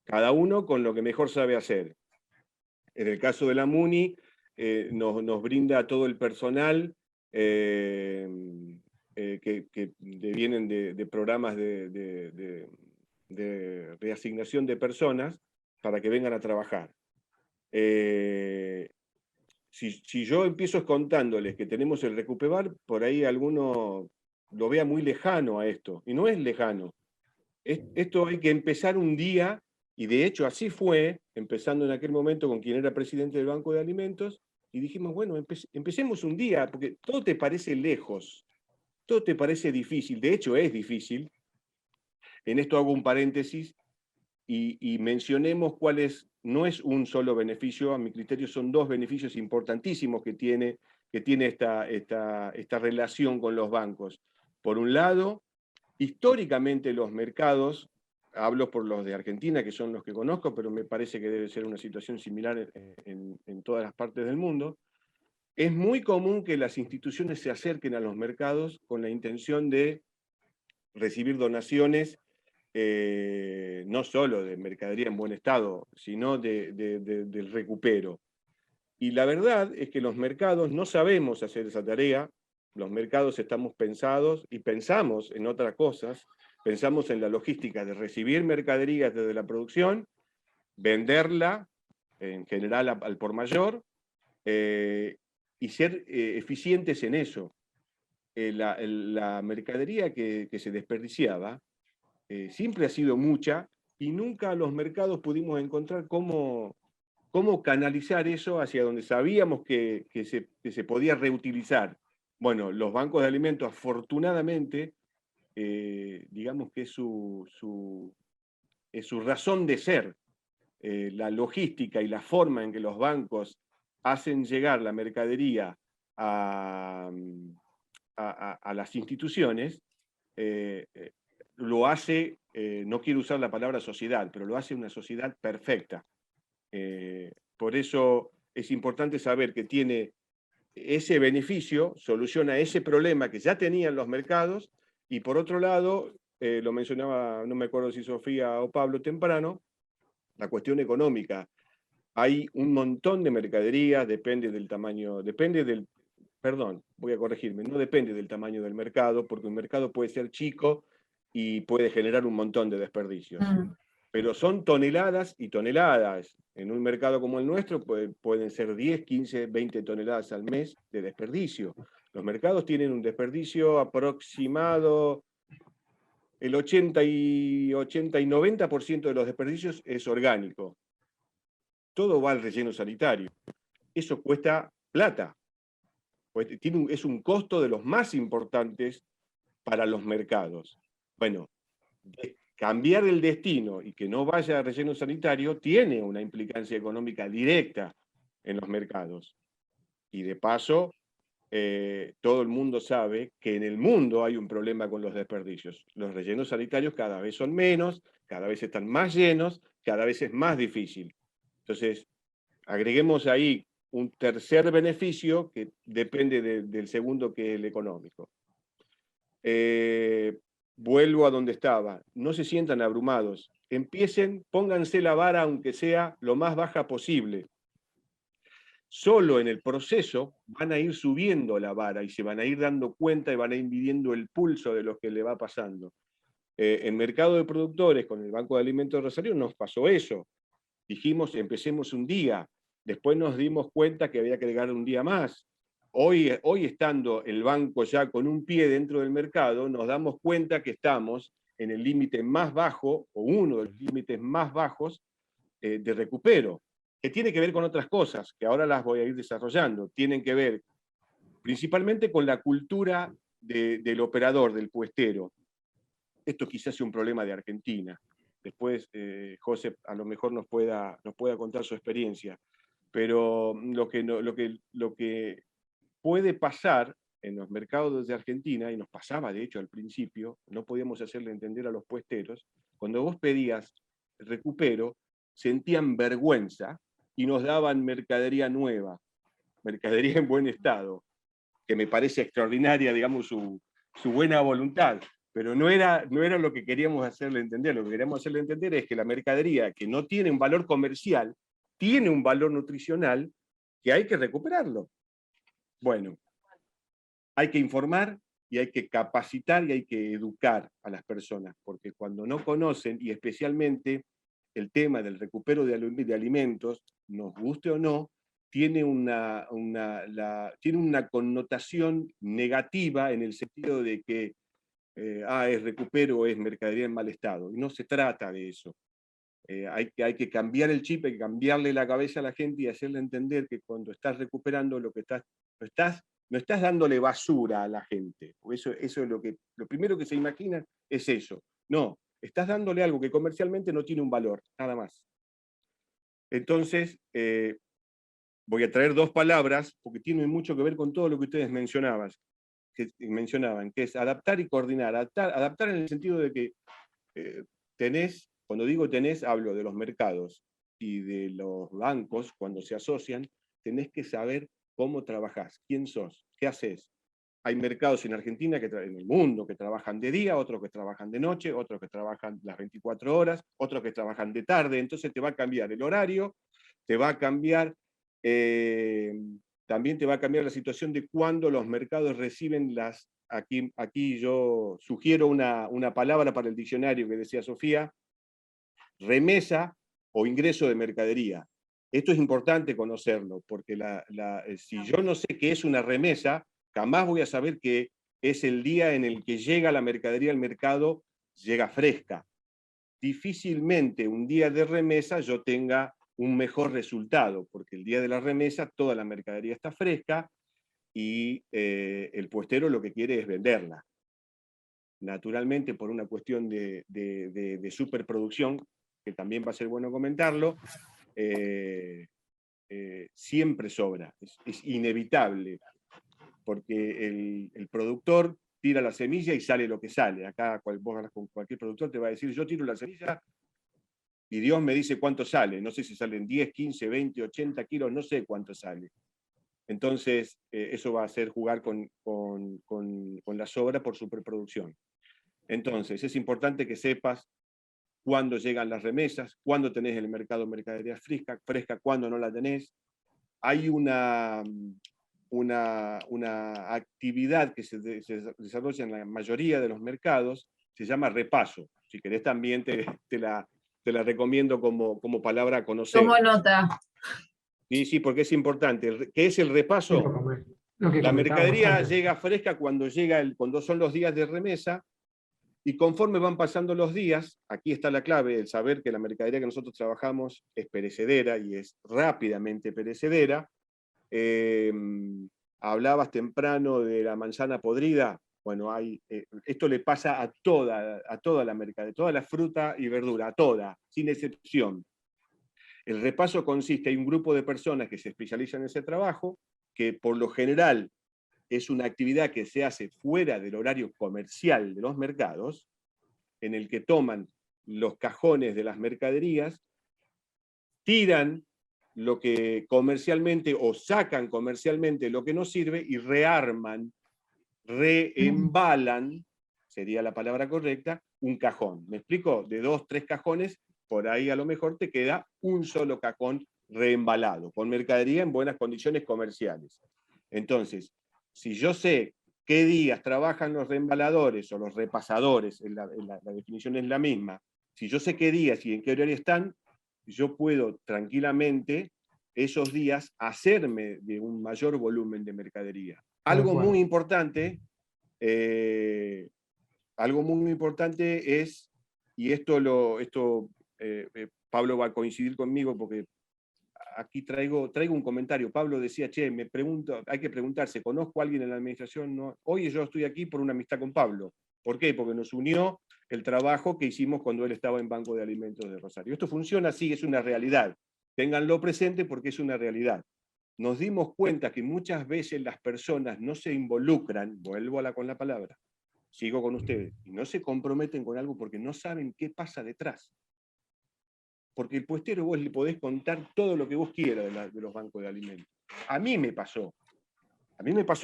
Cada uno con lo que mejor sabe hacer. En el caso de la MUNI, nos brinda todo el personal que vienen de programas de reasignación de personas para que vengan a trabajar. Si yo empiezo contándoles que tenemos el Recupebar, por ahí alguno lo vea muy lejano a esto, y no es lejano. Esto hay que empezar un día, y de hecho así fue, empezando en aquel momento con quien era presidente del Banco de Alimentos, y dijimos, bueno, empecemos un día, porque todo te parece lejos, todo te parece difícil, de hecho es difícil. En esto hago un paréntesis y mencionemos no es un solo beneficio, a mi criterio son 2 beneficios importantísimos que tiene esta relación con los bancos. Por un lado, históricamente los mercados, hablo por los de Argentina, que son los que conozco, pero me parece que debe ser una situación similar en todas las partes del mundo, es muy común que las instituciones se acerquen a los mercados con la intención de recibir donaciones, no solo de mercadería en buen estado, sino del recupero. Y la verdad es que los mercados no sabemos hacer esa tarea. Los mercados estamos pensados y pensamos en otras cosas, pensamos en la logística de recibir mercaderías desde la producción, venderla, en general al por mayor, y ser eficientes en eso. La mercadería que se desperdiciaba siempre ha sido mucha y nunca los mercados pudimos encontrar cómo canalizar eso hacia donde sabíamos que se podía reutilizar. Bueno, los bancos de alimentos, afortunadamente, digamos que es su razón de ser, la logística y la forma en que los bancos hacen llegar la mercadería a las instituciones, lo hace, no quiero usar la palabra sociedad, pero lo hace una sociedad perfecta. Por eso es importante saber que tiene ese beneficio, soluciona ese problema que ya tenían los mercados, y por otro lado, lo mencionaba, no me acuerdo si Sofía o Pablo temprano, la cuestión económica. Hay un montón de mercaderías, depende del tamaño, perdón, voy a corregirme, no depende del tamaño del mercado, porque un mercado puede ser chico y puede generar un montón de desperdicios. Pero son toneladas y toneladas. En un mercado como el nuestro pueden ser 10, 15, 20 toneladas al mes de desperdicio. Los mercados tienen un desperdicio aproximado, el 80 y 90% de los desperdicios es orgánico. Todo va al relleno sanitario. Eso cuesta plata. Es un costo de los más importantes para los mercados. Bueno, cambiar el destino y que no vaya a relleno sanitario tiene una implicancia económica directa en los mercados. Y de paso, todo el mundo sabe que en el mundo hay un problema con los desperdicios. Los rellenos sanitarios cada vez son menos, cada vez están más llenos, cada vez es más difícil. Entonces, agreguemos ahí un tercer beneficio que depende del segundo, que es el económico. Vuelvo a donde estaba. No se sientan abrumados. Pónganse la vara aunque sea lo más baja posible. Solo en el proceso van a ir subiendo la vara y se van a ir dando cuenta y van a ir midiendo el pulso de lo que le va pasando. En mercado de productores, con el Banco de Alimentos de Rosario, nos pasó eso. Dijimos, empecemos un día. Después nos dimos cuenta que había que agregar un día más. Hoy estando el banco ya con un pie dentro del mercado, nos damos cuenta que estamos en el límite más bajo, o uno de los límites más bajos de recupero, que tiene que ver con otras cosas, que ahora las voy a ir desarrollando. Tienen que ver principalmente con la cultura del operador, del puestero. Esto quizás sea un problema de Argentina. Después José a lo mejor nos pueda contar su experiencia. Pero lo que puede pasar en los mercados de Argentina, y nos pasaba de hecho al principio, no podíamos hacerle entender a los puesteros, cuando vos pedías recupero, sentían vergüenza y nos daban mercadería nueva, mercadería en buen estado, que me parece extraordinaria, digamos, su buena voluntad, pero no era lo que queríamos hacerle entender. Lo que queríamos hacerle entender es que la mercadería que no tiene un valor comercial, tiene un valor nutricional que hay que recuperarlo. Bueno, hay que informar y hay que capacitar y hay que educar a las personas, porque cuando no conocen, y especialmente el tema del recupero de alimentos, nos guste o no, tiene una connotación negativa en el sentido de que es recupero, es mercadería en mal estado. Y no se trata de eso. Hay que cambiar el chip, hay que cambiarle la cabeza a la gente y hacerle entender que cuando estás recuperando lo que no estás dándole basura a la gente. Eso es lo primero que se imaginan es eso. No, estás dándole algo que comercialmente no tiene un valor, nada más. Entonces, voy a traer dos palabras, porque tienen mucho que ver con todo lo que ustedes mencionaban, que es adaptar y coordinar. Adaptar en el sentido de que cuando digo tenés, hablo de los mercados y de los bancos, cuando se asocian, tenés que saber cómo trabajás, quién sos, qué haces. Hay mercados en Argentina, en el mundo, que trabajan de día, otros que trabajan de noche, otros que trabajan las 24 horas, otros que trabajan de tarde, entonces te va a cambiar el horario, te va a cambiar, también te va a cambiar la situación de cuándo los mercados reciben aquí yo sugiero una palabra para el diccionario que decía Sofía, remesa o ingreso de mercadería. Esto es importante conocerlo, porque si yo no sé qué es una remesa, jamás voy a saber que es el día en el que llega la mercadería al mercado, llega fresca. Difícilmente un día de remesa yo tenga un mejor resultado, porque el día de la remesa toda la mercadería está fresca y el puestero lo que quiere es venderla. Naturalmente, por una cuestión de superproducción, que también va a ser bueno comentarlo, siempre sobra, es inevitable, porque el productor tira la semilla y sale lo que sale. Acá vos hablas con cualquier productor, te va a decir, yo tiro la semilla y Dios me dice cuánto sale. No sé si salen 10, 15, 20, 80 kilos, no sé cuánto sale. Entonces, eso va a hacer jugar con la sobra por superproducción. Entonces, es importante que sepas cuándo llegan las remesas, cuándo tenés el mercado de mercadería fresca, cuándo no la tenés. Hay una actividad que se desarrolla en la mayoría de los mercados, se llama repaso. Si querés también te la recomiendo como palabra a conocer. Tomo nota. Sí, porque es importante. ¿Qué es el repaso? La mercadería llega fresca cuando son los días de remesa, y conforme van pasando los días, aquí está la clave, el saber que la mercadería que nosotros trabajamos es perecedera y es rápidamente perecedera. Hablabas temprano de la manzana podrida. Bueno, esto le pasa a toda la mercadería, toda la fruta y verdura, a toda, sin excepción. El repaso consiste en un grupo de personas que se especializan en ese trabajo, que por lo general es una actividad que se hace fuera del horario comercial de los mercados, en el que toman los cajones de las mercaderías, tiran lo que comercialmente o sacan comercialmente lo que no sirve y rearman, reembalan, sería la palabra correcta, un cajón. ¿Me explico? De 2, 3 cajones, por ahí a lo mejor te queda un solo cajón reembalado, con mercadería en buenas condiciones comerciales. Entonces, si yo sé qué días trabajan los reembaladores o los repasadores, la definición es la misma, si yo sé qué días y en qué horario están, yo puedo tranquilamente esos días hacerme de un mayor volumen de mercadería. Algo muy importante es, y esto Pablo va a coincidir conmigo porque aquí traigo un comentario. Pablo decía, che, hay que preguntarse, ¿conozco a alguien en la administración? No. Hoy yo estoy aquí por una amistad con Pablo. ¿Por qué? Porque nos unió el trabajo que hicimos cuando él estaba en Banco de Alimentos de Rosario. Esto funciona así, es una realidad. Ténganlo presente porque es una realidad. Nos dimos cuenta que muchas veces las personas no se involucran, vuelvo con la palabra, sigo con ustedes, y no se comprometen con algo porque no saben qué pasa detrás. Porque el puestero vos le podés contar todo lo que vos quieras de los bancos de alimentos. A mí me pasó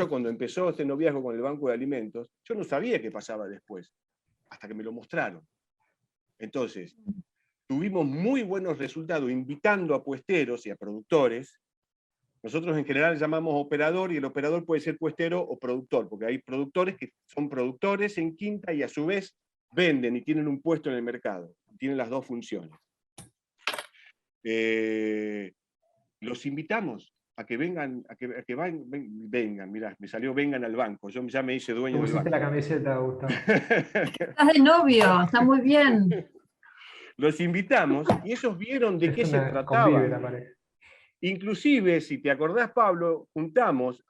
cuando empezó este noviazgo con el Banco de Alimentos, yo no sabía qué pasaba después, hasta que me lo mostraron. Entonces, tuvimos muy buenos resultados invitando a puesteros y a productores. Nosotros en general llamamos operador, y el operador puede ser puestero o productor, porque hay productores que son productores en quinta y a su vez venden y tienen un puesto en el mercado. Tienen las dos funciones. Los invitamos a que vengan, vengan, mirá, me salió vengan al banco, yo ya me hice dueño del banco. La camiseta, Gustavo. Estás de novio, está muy bien. Los invitamos y ellos vieron de qué se trataba. Convive la pareja. Inclusive, si te acordás, Pablo, juntamos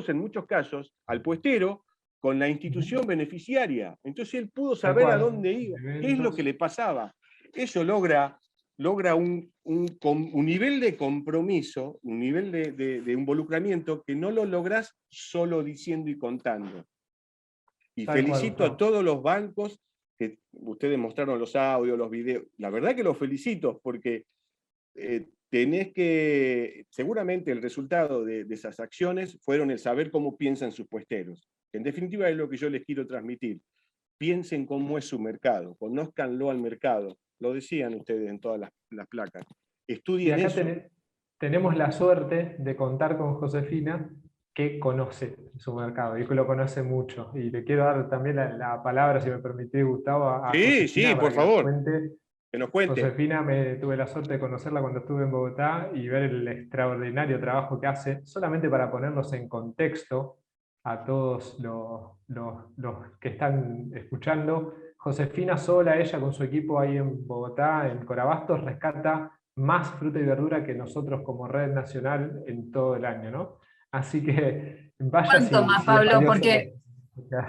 en muchos casos al puestero con la institución beneficiaria. Entonces él pudo saber a dónde iba, qué es lo que le pasaba. Eso logra un nivel de compromiso, un nivel de involucramiento que no lo lográs solo diciendo y contando. Y felicito a todos los bancos que ustedes mostraron los audios, los videos. La verdad que los felicito porque seguramente el resultado de esas acciones fueron el saber cómo piensan sus puesteros. En definitiva es lo que yo les quiero transmitir. Piensen cómo es su mercado, conózcanlo al mercado. Lo decían ustedes en todas las placas. Estudien eso. Tenemos la suerte de contar con Josefina, que conoce su mercado y que lo conoce mucho. Y le quiero dar también la palabra, si me permitís, Gustavo, a Josefina. Sí, por favor. Que nos cuente. Josefina, tuve la suerte de conocerla cuando estuve en Bogotá y ver el extraordinario trabajo que hace, solamente para ponernos en contexto a todos los que están escuchando. Josefina sola, ella con su equipo ahí en Bogotá, en Corabastos, rescata más fruta y verdura que nosotros como red nacional en todo el año, ¿no? Así que vaya. ¿Cuánto más, Pablo? Porque,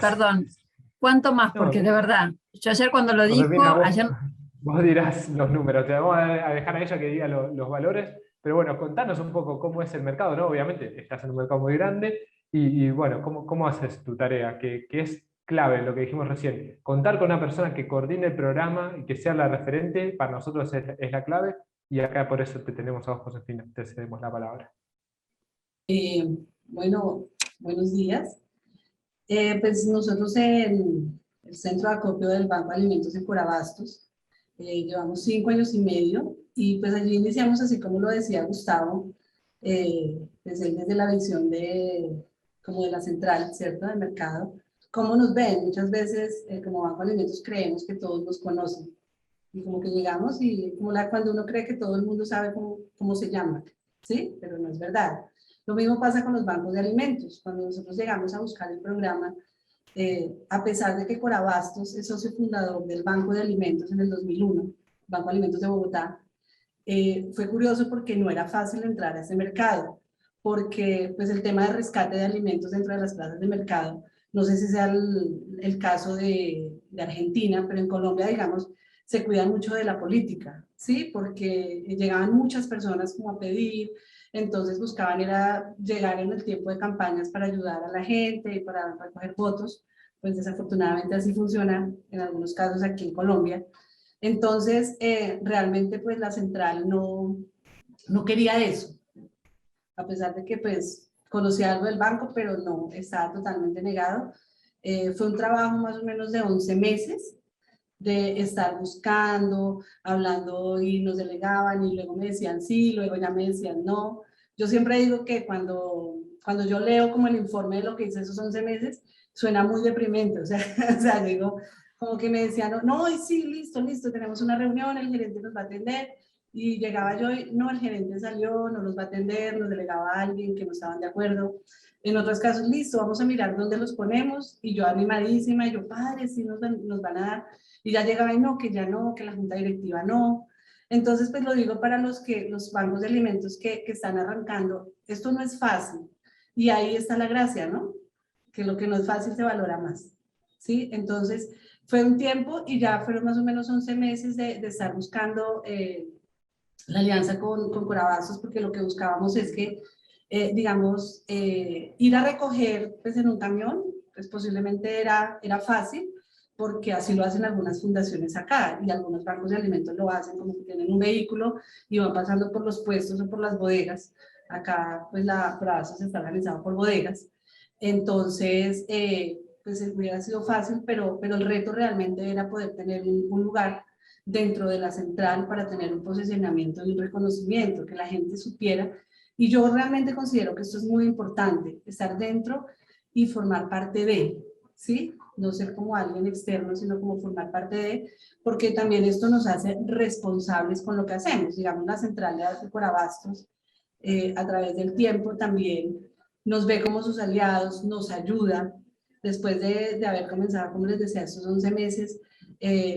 perdón, ¿cuánto más? Porque de verdad, yo ayer cuando lo dijo, vos dirás los números, te vamos a dejar a ella que diga los valores, pero bueno, contanos un poco cómo es el mercado, ¿no? Obviamente, estás en un mercado muy grande, y bueno, ¿cómo haces tu tarea? Que es clave lo que dijimos recién, contar con una persona que coordine el programa y que sea la referente, para nosotros es la clave, y acá por eso te tenemos a vos, Josefina, te cedemos la palabra. Bueno, buenos días. Pues nosotros en el Centro de Acopio del Banco de Alimentos en Corabastos llevamos 5 años y medio, y pues allí iniciamos, así como lo decía Gustavo, pues él desde la visión como de la central, ¿cierto?, del mercado. ¿Cómo nos ven? Muchas veces como Banco de Alimentos creemos que todos nos conocen, y como que llegamos y cuando uno cree que todo el mundo sabe cómo se llama, ¿sí? Pero no es verdad. Lo mismo pasa con los bancos de alimentos. Cuando nosotros llegamos a buscar el programa, a pesar de que Corabastos es socio fundador del Banco de Alimentos en el 2001, Banco de Alimentos de Bogotá, fue curioso porque no era fácil entrar a ese mercado, porque pues el tema de rescate de alimentos dentro de las plazas de mercado, no sé si sea el caso de Argentina, pero en Colombia, digamos, se cuidan mucho de la política, ¿sí? Porque llegaban muchas personas como a pedir, entonces buscaban era llegar en el tiempo de campañas para ayudar a la gente y para recoger votos. Pues desafortunadamente así funciona en algunos casos aquí en Colombia. Entonces realmente pues la central no quería eso, a pesar de que pues conocía algo del banco, pero no, estaba totalmente negado. Fue un trabajo más o menos de 11 meses, de estar buscando, hablando, y nos delegaban y luego me decían sí, luego ya me decían no. Yo siempre digo que cuando cuando yo leo como el informe de lo que hice esos 11 meses, suena muy deprimente, o sea, digo, como que me decían, no, y sí, listo, tenemos una reunión, el gerente nos va a atender, y llegaba yo y no, el gerente salió, no los va a atender, nos delegaba a alguien que no estaban de acuerdo. En otros casos, listo, vamos a mirar dónde los ponemos, y yo animadísima, y yo, padre, sí nos van a dar, y ya llegaba y no, que ya no, que la junta directiva no. Entonces, pues lo digo para los bancos de alimentos que están arrancando, esto no es fácil, y ahí está la gracia, ¿no? Que lo que no es fácil se valora más, ¿sí? Entonces, fue un tiempo y ya fueron más o menos 11 meses de estar buscando la alianza con Corabastos, porque lo que buscábamos es que, digamos, ir a recoger pues, en un camión, pues posiblemente era fácil, porque así lo hacen algunas fundaciones acá, y algunos bancos de alimentos lo hacen, como que tienen un vehículo y van pasando por los puestos o por las bodegas. Acá, pues, Corabastos está organizado por bodegas. Entonces, pues hubiera sido fácil, pero el reto realmente era poder tener un lugar dentro de la central para tener un posicionamiento y un reconocimiento, que la gente supiera. Y yo realmente considero que esto es muy importante, estar dentro y formar parte de, ¿sí? No ser como alguien externo, sino como formar parte de, porque también esto nos hace responsables con lo que hacemos. Digamos, la central de Corabastos, a través del tiempo también nos ve como sus aliados, nos ayuda. Después de haber comenzado, como les decía, estos 11 meses,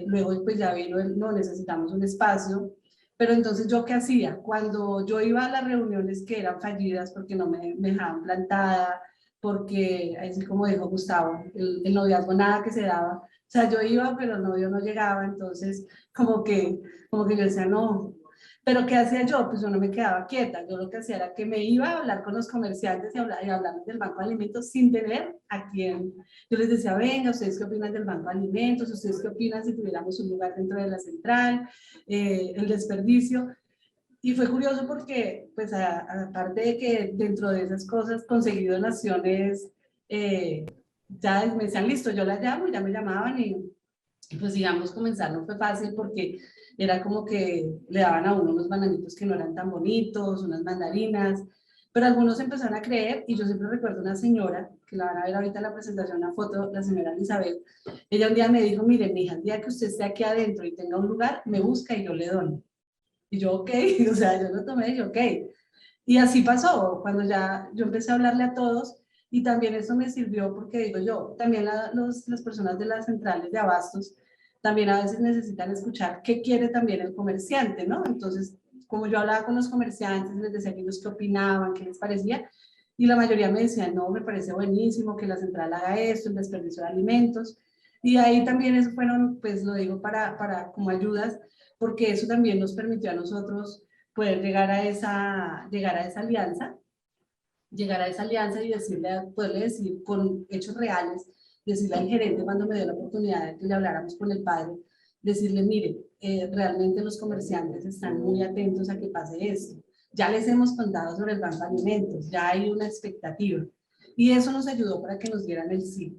luego pues ya vino no, necesitamos un espacio. Pero entonces, ¿yo qué hacía? Cuando yo iba a las reuniones que eran fallidas porque no me dejaban plantada, porque, así como dijo Gustavo, el noviazgo nada que se daba. O sea, yo iba, pero el novio no llegaba, entonces como que yo decía, no. Pero ¿qué hacía yo? Pues yo no me quedaba quieta. Yo lo que hacía era que me iba a hablar con los comerciantes y hablar del Banco de Alimentos sin tener a quién. Yo les decía, venga, ¿ustedes qué opinan del Banco de Alimentos? ¿Ustedes qué opinan si tuviéramos un lugar dentro de la central? El desperdicio. Y fue curioso porque, pues, aparte de que dentro de esas cosas conseguí donaciones, ya me decían, listo, yo la llamo, y ya me llamaban y pues digamos comenzar no fue fácil porque era como que le daban a uno unos bananitos que no eran tan bonitos, unas mandarinas, pero algunos empezaron a creer. Y yo siempre recuerdo una señora, que la van a ver ahorita en la presentación, una foto, la señora Elizabeth. Ella un día me dijo, mire, mija, el día que usted esté aquí adentro y tenga un lugar, me busca y yo le dono. Y yo, ok, o sea, yo lo tomé y yo, ok. Y así pasó, cuando ya yo empecé a hablarle a todos. Y también eso me sirvió porque, digo yo, también las personas de las centrales de abastos también a veces necesitan escuchar qué quiere también el comerciante, ¿no? Entonces, como yo hablaba con los comerciantes, les decía que ellos qué opinaban, qué les parecía, y la mayoría me decían, no, me parece buenísimo que la central haga esto, el desperdicio de alimentos. Y ahí también eso fueron, pues lo digo para como ayudas, porque eso también nos permitió a nosotros poder llegar a esa alianza, y decirle, poderle decir con hechos reales, decirle al gerente cuando me dio la oportunidad de que le habláramos con el padre, decirle, mire, realmente los comerciantes están muy atentos a que pase esto. Ya les hemos contado sobre el Banco de Alimentos, ya hay una expectativa. Y eso nos ayudó para que nos dieran el sí.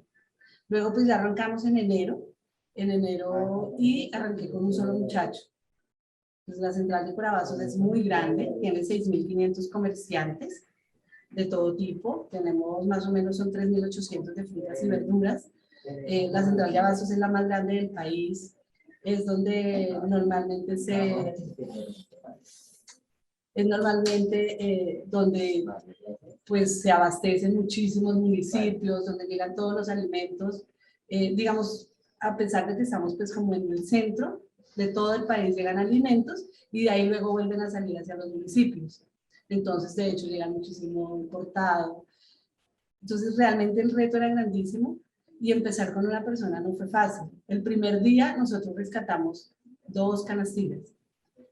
Luego pues ya arrancamos en enero, y arranqué con un solo muchacho. Pues la central de Corabastos es muy grande, tiene 6.500 comerciantes de todo tipo. Tenemos más o menos, son 3.800 de frutas y verduras. La central de abastos es la más grande del país, es donde normalmente donde pues se abastecen muchísimos municipios, donde llegan todos los alimentos. Digamos, a pesar de que estamos pues como en el centro de todo el país, llegan alimentos y de ahí luego vuelven a salir hacia los municipios. Entonces, de hecho, llega muchísimo importado. Entonces, realmente el reto era grandísimo y empezar con una persona no fue fácil. El primer día nosotros rescatamos 2 canastillas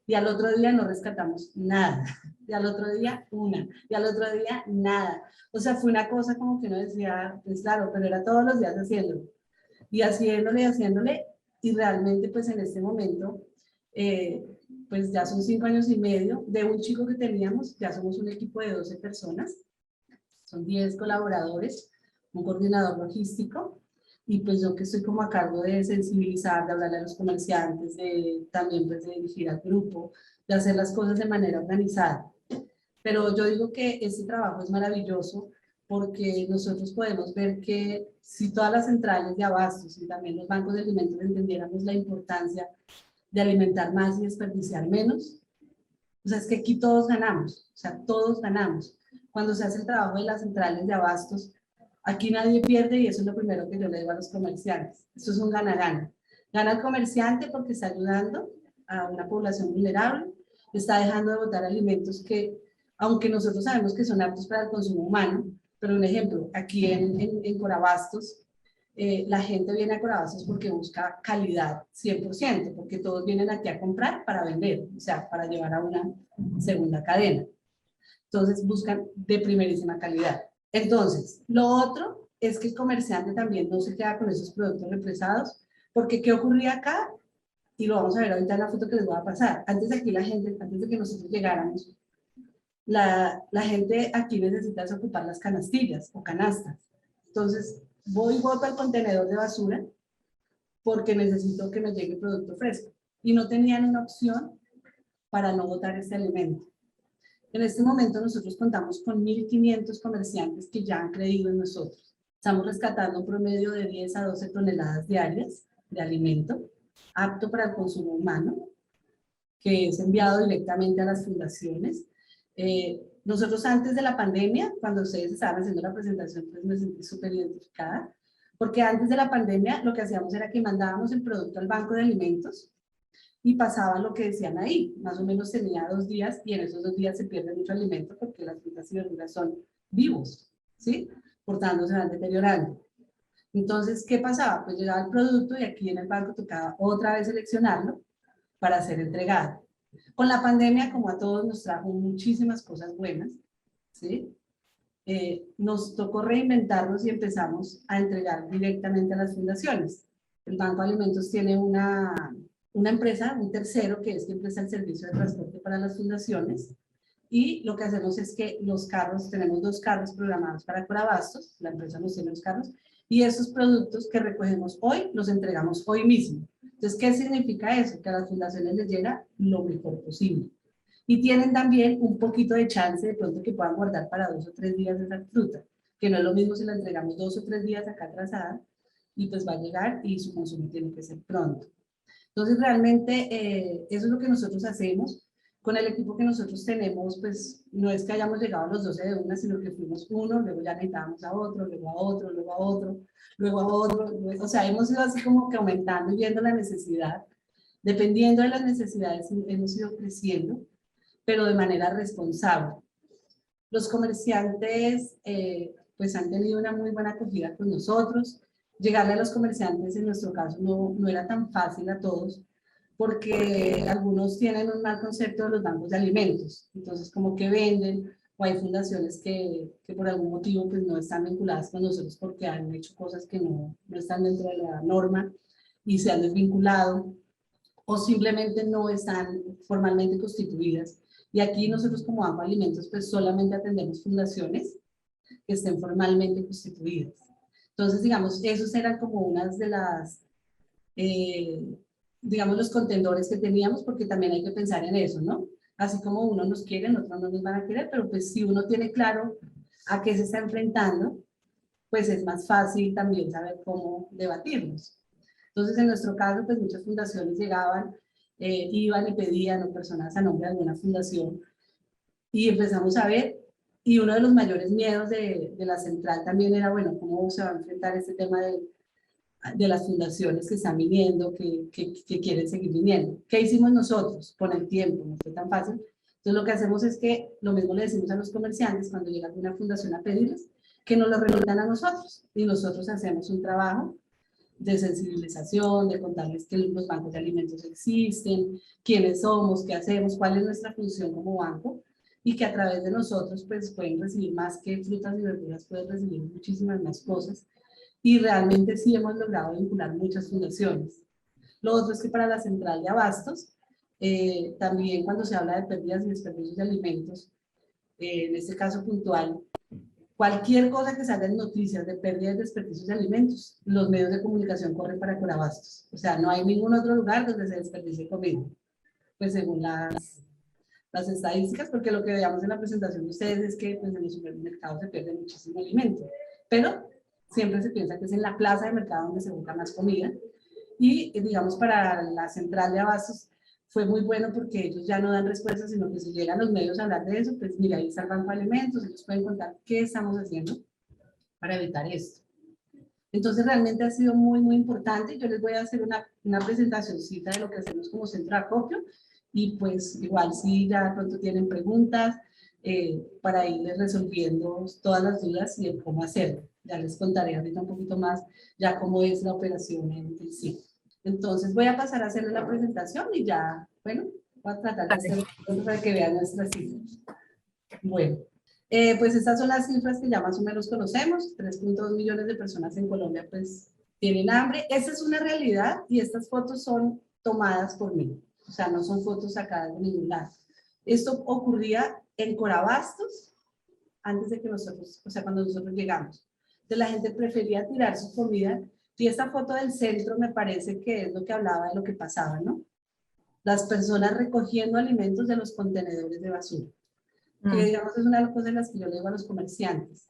y al otro día no rescatamos nada. Y al otro día una, y al otro día nada. O sea, fue una cosa como que uno decía, pues claro, pero era todos los días haciéndolo. Y haciéndole, y realmente pues en este momento, pues ya son 5 años y medio, de un chico que teníamos, ya somos un equipo de 12 personas, son 10 colaboradores, un coordinador logístico, y pues yo que estoy como a cargo de sensibilizar, de hablarle a los comerciantes, también pues de dirigir al grupo, de hacer las cosas de manera organizada. Pero yo digo que este trabajo es maravilloso porque nosotros podemos ver que si todas las centrales de abastos y también los bancos de alimentos entendiéramos la importancia de alimentar más y desperdiciar menos, o sea, es que aquí todos ganamos, o sea, todos ganamos. Cuando se hace el trabajo de las centrales de abastos, aquí nadie pierde y eso es lo primero que yo le digo a los comerciantes. Esto es un gana-gana. Gana el comerciante porque está ayudando a una población vulnerable, está dejando de botar alimentos que, aunque nosotros sabemos que son aptos para el consumo humano, pero un ejemplo, aquí en Corabastos, la gente viene a Corabastos porque busca calidad 100%, porque todos vienen aquí a comprar para vender, o sea, para llevar a una segunda cadena. Entonces buscan de primerísima calidad. Entonces, lo otro es que el comerciante también no se queda con esos productos represados, porque ¿qué ocurría acá? Y lo vamos a ver ahorita en la foto que les voy a pasar. Antes de aquí la gente, antes de que nosotros llegáramos, la gente aquí necesita desocupar las canastillas o canastas. Entonces, voy y boto al contenedor de basura porque necesito que me llegue producto fresco. Y no tenían una opción para no botar este alimento. En este momento nosotros contamos con 1.500 comerciantes que ya han creído en nosotros. Estamos rescatando un promedio de 10 a 12 toneladas diarias de alimento apto para el consumo humano, que es enviado directamente a las fundaciones. Nosotros antes de la pandemia, cuando ustedes estaban haciendo la presentación, pues me sentí súper identificada, porque antes de la pandemia lo que hacíamos era que mandábamos el producto al banco de alimentos y pasaba lo que decían ahí, más o menos tenía 2 días y en esos 2 días se pierde mucho alimento porque las frutas y verduras son vivos, ¿sí? Por tanto se van deteriorando. Entonces, ¿qué pasaba? Pues llegaba el producto y aquí en el banco tocaba otra vez seleccionarlo para ser entregado. Con la pandemia, como a todos nos trajo muchísimas cosas buenas, ¿sí? Nos tocó reinventarnos y empezamos a entregar directamente a las fundaciones. El Banco de Alimentos tiene una empresa, un tercero, que es quien presta el servicio de transporte para las fundaciones, y lo que hacemos es que los carros, tenemos 2 carros programados para Corabastos, la empresa nos tiene los carros, y esos productos que recogemos hoy, los entregamos hoy mismo. Entonces, ¿qué significa eso? Que a las fundaciones les llega lo mejor posible. Y tienen también un poquito de chance de pronto que puedan guardar para 2 o 3 días esa fruta, que no es lo mismo si la entregamos 2 o 3 días acá atrasada, y pues va a llegar y su consumo tiene que ser pronto. Entonces, realmente, eso es lo que nosotros hacemos. Con el equipo que nosotros tenemos, pues no es que hayamos llegado a los 12 de una, sino que fuimos uno, luego ya necesitábamos a otro, luego a otro, luego a otro, luego a otro. Luego, o sea, hemos ido así como que aumentando y viendo la necesidad. Dependiendo de las necesidades, hemos ido creciendo, pero de manera responsable. Los comerciantes, pues han tenido una muy buena acogida con nosotros. Llegarle a los comerciantes, en nuestro caso, no era tan fácil a todos, porque algunos tienen un mal concepto de los bancos de alimentos. Entonces, como que venden, o hay fundaciones que por algún motivo pues, no están vinculadas con nosotros porque han hecho cosas que no están dentro de la norma y se han desvinculado, o simplemente no están formalmente constituidas. Y aquí nosotros como Banco de Alimentos pues solamente atendemos fundaciones que estén formalmente constituidas. Entonces, digamos, esos eran como unas de las, digamos, los contendores que teníamos, porque también hay que pensar en eso, ¿no? Así como uno nos quiere, otros no nos van a querer, pero pues si uno tiene claro a qué se está enfrentando, pues es más fácil también saber cómo debatirlos. Entonces, en nuestro caso, pues muchas fundaciones llegaban, iban y pedían, o personas a nombre de alguna fundación, y empezamos a ver, y uno de los mayores miedos de la central también era, bueno, ¿cómo se va a enfrentar este tema de las fundaciones que están viniendo, que quieren seguir viniendo? ¿Qué hicimos nosotros con el tiempo? No fue tan fácil. Entonces, lo que hacemos es que, lo mismo le decimos a los comerciantes cuando llega alguna fundación a pedirles, que nos lo remitan a nosotros, y nosotros hacemos un trabajo de sensibilización, de contarles que los bancos de alimentos existen, quiénes somos, qué hacemos, cuál es nuestra función como banco, y que a través de nosotros pues pueden recibir más que frutas y verduras, pueden recibir muchísimas más cosas, y realmente sí hemos logrado vincular muchas fundaciones. Lo otro es que para la central de abastos, también cuando se habla de pérdidas y desperdicios de alimentos, en este caso puntual, cualquier cosa que salga en noticias de pérdidas y desperdicios de alimentos, los medios de comunicación corren para Corabastos. O sea, no hay ningún otro lugar donde se desperdicie comida, pues según las estadísticas, porque lo que veíamos en la presentación de ustedes es que pues, en los supermercados se pierde muchísimo alimento, pero siempre se piensa que es en la plaza de mercado donde se busca más comida. Y digamos para la central de abastos fue muy bueno porque ellos ya no dan respuestas, sino que si llegan los medios a hablar de eso, pues mira, ahí está el Banco de Alimentos, ellos pueden contar qué estamos haciendo para evitar esto. Entonces realmente ha sido muy, muy importante. Yo les voy a hacer una presentacióncita de lo que hacemos como centro de acopio y pues igual si ya pronto tienen preguntas para irles resolviendo todas las dudas y de cómo hacerlo. Ya les contaré ahorita un poquito más ya cómo es la operación en sí. Entonces voy a pasar a hacerles la presentación y ya, bueno, voy a tratar de hacerlo para que vean nuestras cifras. Bueno. Pues estas son las cifras que ya más o menos conocemos, 3.2 millones de personas en Colombia pues tienen hambre. Esa es una realidad y estas fotos son tomadas por mí, o sea, no son fotos sacadas de ningún lado. Esto ocurría en Corabastos antes de que nosotros, o sea, cuando nosotros llegamos. Entonces la gente prefería tirar su comida y esta foto del centro me parece que es lo que hablaba de lo que pasaba, ¿no? Las personas recogiendo alimentos de los contenedores de basura. Que digamos es una de las cosas en las que yo le digo a los comerciantes.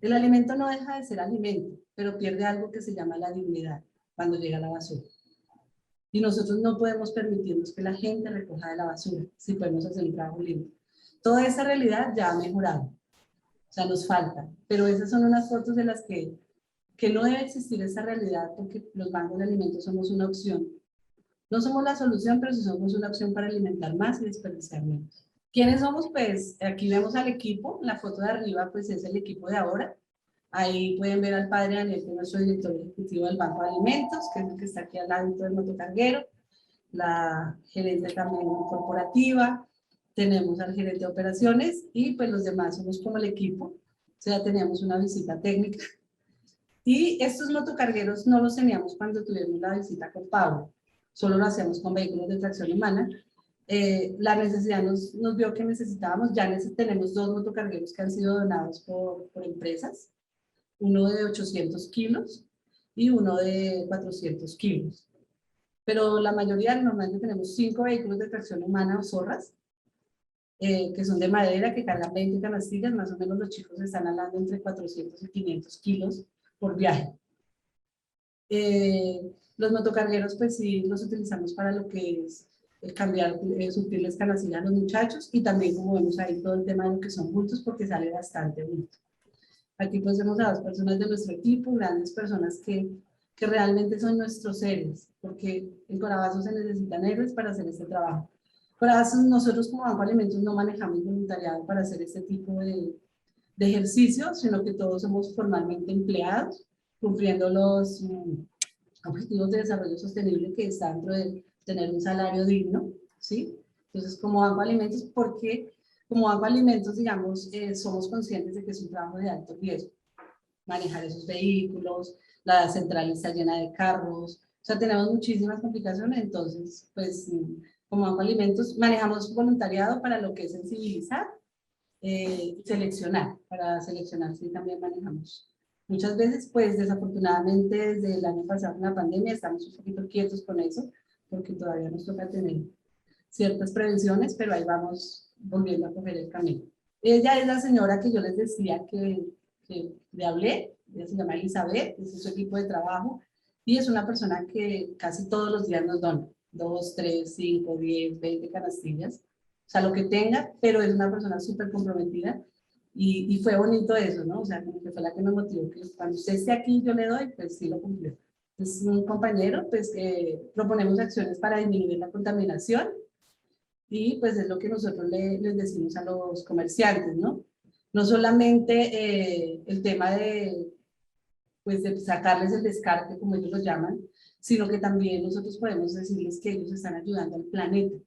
El alimento no deja de ser alimento, pero pierde algo que se llama la dignidad cuando llega a la basura. Y nosotros no podemos permitirnos que la gente recoja de la basura, si podemos hacer un trabajo limpio. Toda esa realidad ya ha mejorado, o sea, nos falta, pero esas son unas fotos de las que no debe existir esa realidad porque los bancos de alimentos somos una opción. No somos la solución, pero sí somos una opción para alimentar más y desperdiciar menos. ¿Quiénes somos? Pues aquí vemos al equipo, la foto de arriba pues es el equipo de ahora. Ahí pueden ver al padre Daniel, que es nuestro director ejecutivo del Banco de Alimentos, que es el que está aquí al lado del motocarguero, la gerente también corporativa, tenemos al gerente de operaciones y pues los demás somos como el equipo, o sea, teníamos una visita técnica. Y estos motocargueros no los teníamos cuando tuvimos la visita con Pablo, solo lo hacemos con vehículos de tracción humana. La necesidad nos vio que necesitábamos, ya tenemos 2 motocargueros que han sido donados por empresas, uno de 800 kilos y uno de 400 kilos. Pero la mayoría, normalmente tenemos 5 vehículos de tracción humana o zorras, que son de madera, que cargan 20 canastillas, más o menos los chicos están hablando entre 400 y 500 kilos por viaje. Los motocargueros, pues sí, los utilizamos para lo que es cambiar, surtirles canastillas a los muchachos y también como vemos ahí todo el tema de lo que son bultos porque sale bastante bulto. Aquí pues vemos a 2 personas de nuestro equipo, grandes personas que realmente son nuestros héroes, porque en Corabastos se necesitan héroes para hacer este trabajo. Corabastos, nosotros como Banco de Alimentos no manejamos voluntariado para hacer este tipo de ejercicios, sino que todos somos formalmente empleados, cumpliendo los objetivos de desarrollo sostenible que está dentro de tener un salario digno, ¿sí? Entonces, como Banco de Alimentos, porque como Banco de Alimentos, digamos, somos conscientes de que es un trabajo de alto riesgo, manejar esos vehículos, la central está llena de carros, o sea, tenemos muchísimas complicaciones, entonces, pues, como Banco de Alimentos, manejamos voluntariado para lo que es sensibilizar, seleccionar, para seleccionar, sí, también manejamos. Muchas veces, pues, desafortunadamente, desde el año pasado, en la pandemia, estamos un poquito quietos con eso, porque todavía nos toca tener ciertas prevenciones, pero ahí vamos volviendo a coger el camino. Ella es la señora que yo les decía que le hablé, ella se llama Elizabeth, es su equipo de trabajo, y es una persona que casi todos los días nos dona 2, 3, 5, 10, 20 canastillas, o sea, lo que tenga, pero es una persona súper comprometida, y fue bonito eso, ¿no? O sea, como que fue la que nos motivó, que cuando usted esté aquí yo le doy, pues sí lo cumplió. Es un compañero, pues proponemos acciones para disminuir la contaminación, y pues es lo que nosotros les decimos a los comerciantes, ¿no? No solamente el tema de, pues de sacarles el descarte, como ellos lo llaman, sino que también nosotros podemos decirles que ellos están ayudando al planeta,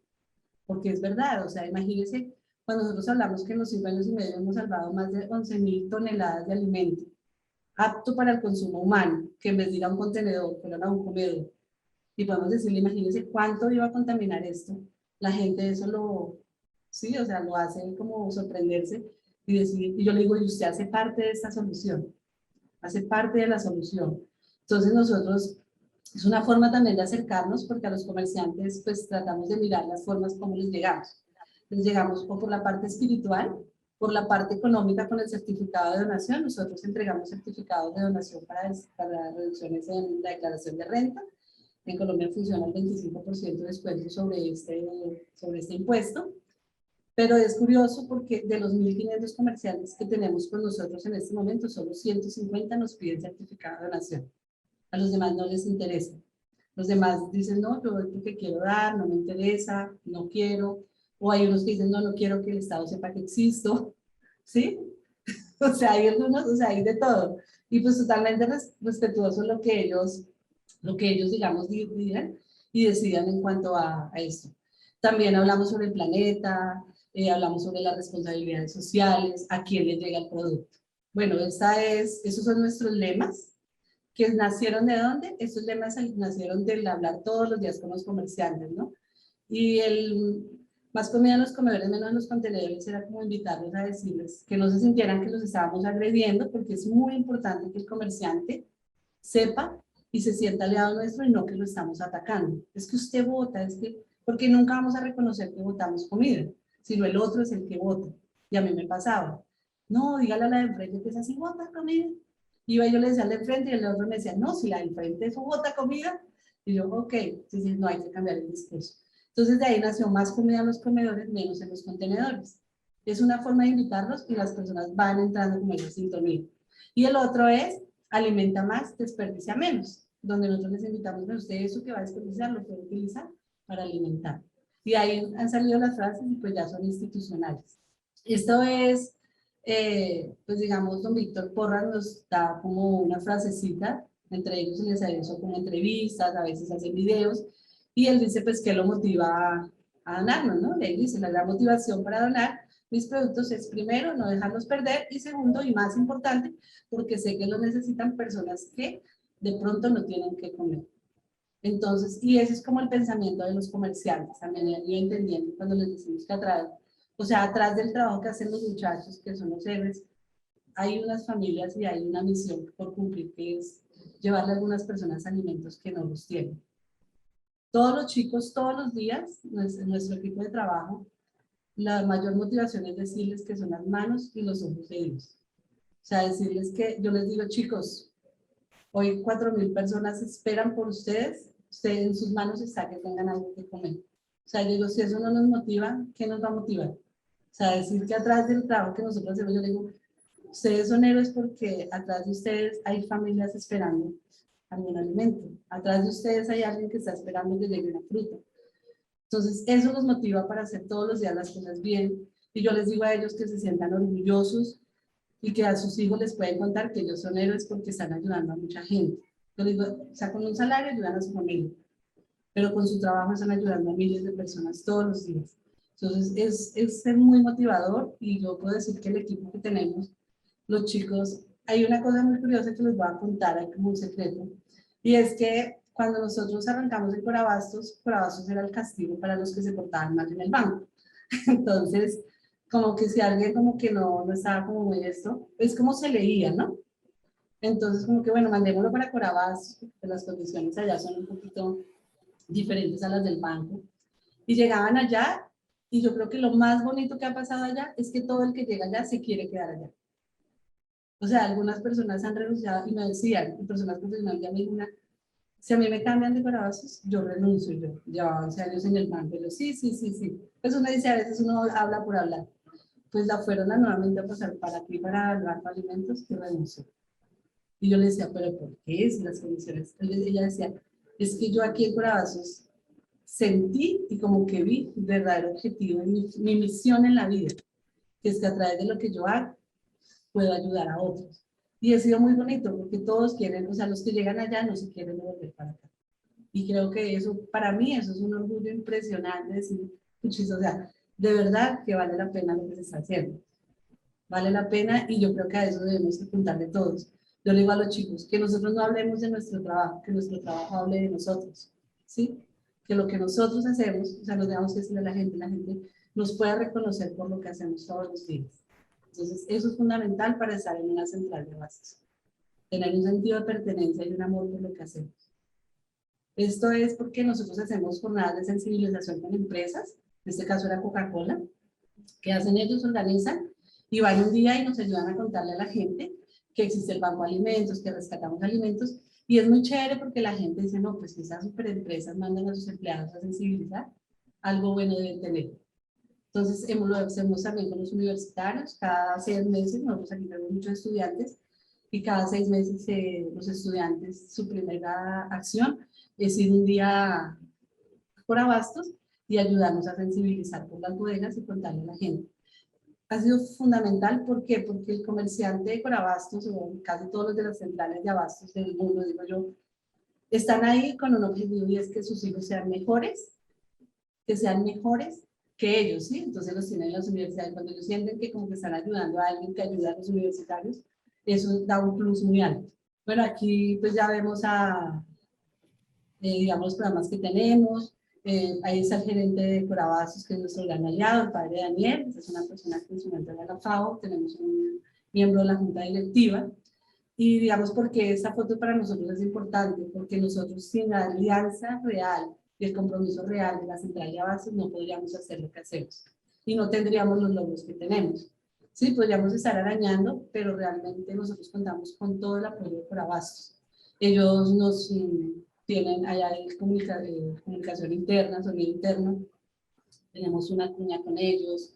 porque es verdad, o sea, imagínense, cuando nosotros hablamos que en los 5 años y medio hemos salvado más de 11.000 toneladas de alimento, apto para el consumo humano, que en vez de ir a un contenedor, fueron a un comedor, y podemos decirle, imagínense cuánto iba a contaminar esto, la gente eso sí, o sea, lo hace como sorprenderse y decir, y yo le digo, y usted hace parte de esta solución, hace parte de la solución. Entonces nosotros, es una forma también de acercarnos, porque a los comerciantes pues tratamos de mirar las formas como les llegamos. Les llegamos o por la parte espiritual, por la parte económica con el certificado de donación. Nosotros entregamos certificados de donación para reducciones en la declaración de renta. En Colombia funciona el 25% de descuento sobre este impuesto. Pero es curioso porque de los 1.500 comerciantes que tenemos con nosotros en este momento, solo 150 nos piden certificado de donación. A los demás no les interesa. Los demás dicen, no, yo doy porque quiero dar, no me interesa, no quiero. O hay unos que dicen, no, no quiero que el Estado sepa que existo. ¿Sí? O sea, hay algunos, o sea, hay de todo. Y pues totalmente respetuoso lo que ellos, digamos, digan y decidan en cuanto a esto. También hablamos sobre el planeta, hablamos sobre las responsabilidades sociales, a quién le llega el producto. Bueno, esos son nuestros lemas, que nacieron ¿de dónde? Estos lemas nacieron del hablar todos los días con los comerciantes, ¿no? Y más comida en los comedores, menos en los contenedores, era como invitarlos a decirles que no se sintieran que los estábamos agrediendo, porque es muy importante que el comerciante sepa y se sienta aliado nuestro y no que lo estamos atacando. Es que usted vota, porque nunca vamos a reconocer que votamos comida, sino el otro es el que vota. Y a mí me pasaba, no, dígale a la de enfrente que es así, vota comida. Iba yo le decía al de enfrente y el otro me decía, no, si la de enfrente es vota comida. Y yo, ok, entonces no hay que cambiar el discurso. Entonces de ahí nació más comida en los comedores, menos en los contenedores. Es una forma de invitarlos y las personas van entrando como esa sintonía. Y el otro es, alimenta más, desperdicia menos, donde nosotros les invitamos a ustedes eso que va a desperdiciar, lo puede utilizar para alimentar. Y ahí han salido las frases y pues ya son institucionales. Esto es, pues digamos, don Víctor Porras nos da como una frasecita, entre ellos les ha hecho como entrevistas, a veces hacen videos, y él dice pues que lo motiva a donarnos, ¿no? Le dice, la motivación para donar mis productos es primero, no dejarlos perder, y segundo, y más importante, porque sé que lo necesitan personas que de pronto no tienen que comer. Entonces, y ese es como el pensamiento de los comerciantes, también yo entendiendo cuando les decimos que atrás del trabajo que hacen los muchachos, que son los héroes, hay unas familias y hay una misión por cumplir, que es llevarle a algunas personas alimentos que no los tienen. Todos los chicos, todos los días, en nuestro equipo de trabajo, la mayor motivación es decirles que son las manos y los ojos de Dios. O sea, decirles que yo les digo, chicos, hoy 4.000 personas esperan por ustedes, ustedes en sus manos está que tengan algo que comer. O sea, yo digo, si eso no nos motiva, ¿qué nos va a motivar? O sea, decir que atrás del trabajo que nosotros hacemos, yo digo, ustedes son héroes porque atrás de ustedes hay familias esperando algún alimento. Atrás de ustedes hay alguien que está esperando que llegue una fruta. Entonces, eso los motiva para hacer todos los días las cosas bien. Y yo les digo a ellos que se sientan orgullosos y que a sus hijos les pueden contar que ellos son héroes porque están ayudando a mucha gente. Yo les digo, o sea, con un salario ayudan a su familia, pero con su trabajo están ayudando a miles de personas todos los días. Entonces, es ser muy motivador, y yo puedo decir que el equipo que tenemos, los chicos, hay una cosa muy curiosa que les voy a contar, hay como un secreto, y es que cuando nosotros arrancamos en Corabastos era el castigo para los que se portaban mal en el banco. Entonces, como que si alguien como que no estaba como muy esto, es como se leía, ¿no? Entonces, como que bueno, mandémoslo para Corabastos, porque las condiciones allá son un poquito diferentes a las del banco. Y llegaban allá, y yo creo que lo más bonito que ha pasado allá es que todo el que llega allá se quiere quedar allá. O sea, algunas personas han renunciado y me decían, y personas profesionales ya me dijeron, si a mí me cambian de Corabastos, yo renuncio. Yo llevaba 11 años en el banco, y yo, sí. Pues uno dice, a veces uno habla por hablar. Pues la fueron nuevamente a pasar para aquí, para el banco de alimentos, y renunció. Y yo le decía, ¿pero por qué? Si las condiciones. Ella decía, es que yo aquí en Corabastos sentí y como que vi el verdadero objetivo, mi misión en la vida, que es que a través de lo que yo hago, puedo ayudar a otros. Y ha sido muy bonito porque todos quieren, o sea, los que llegan allá no se quieren volver para acá. Y creo que eso, para mí, eso es un orgullo impresionante, decir, puchis, o sea, de verdad que vale la pena lo que se está haciendo. Vale la pena, y yo creo que a eso debemos apuntarle todos. Yo le digo a los chicos, que nosotros no hablemos de nuestro trabajo, que nuestro trabajo hable de nosotros, ¿sí? Que lo que nosotros hacemos, o sea, nos debemos decirle a la gente nos pueda reconocer por lo que hacemos todos los días. Entonces, eso es fundamental para estar en una central de bases. Tener un sentido de pertenencia y un amor por lo que hacemos. Esto es porque nosotros hacemos jornadas de sensibilización con empresas en este caso era Coca-Cola. ¿Qué hacen ellos? Organizan y van un día y nos ayudan a contarle a la gente que existe el Banco de Alimentos, que rescatamos alimentos, y es muy chévere porque la gente dice, no, pues esas superempresas mandan a sus empleados a sensibilizar, algo bueno deben tener. Entonces, lo hacemos también con los universitarios, cada 6 meses, nosotros aquí tenemos muchos estudiantes, y cada 6 meses los estudiantes, su primera acción es ir un día por Abastos y ayudarnos a sensibilizar por las bodegas y contarle a la gente. Ha sido fundamental, ¿por qué? Porque el comerciante de Corabastos, o casi todos los de las centrales de abastos del mundo, digo yo, están ahí con un objetivo y es que sus hijos sean mejores, que sean mejores que ellos, ¿sí? Entonces los tienen en las universidades, cuando ellos sienten que como que están ayudando a alguien que ayuda a los universitarios, eso da un plus muy alto. Bueno, aquí pues ya vemos digamos, los programas que tenemos. Ahí está el gerente de Corabastos, que es nuestro gran aliado, el padre Daniel, es una persona que instrumenta de la FAO, tenemos un miembro de la junta directiva, y digamos porque esta foto para nosotros es importante, porque nosotros sin la alianza real y el compromiso real de la central de Abastos no podríamos hacer lo que hacemos, y no tendríamos los logros que tenemos. Sí, podríamos estar arañando, pero realmente nosotros contamos con todo el apoyo de Corabastos. Ellos nos tienen allá comunicación interna, sonido interno, tenemos una cuña con ellos,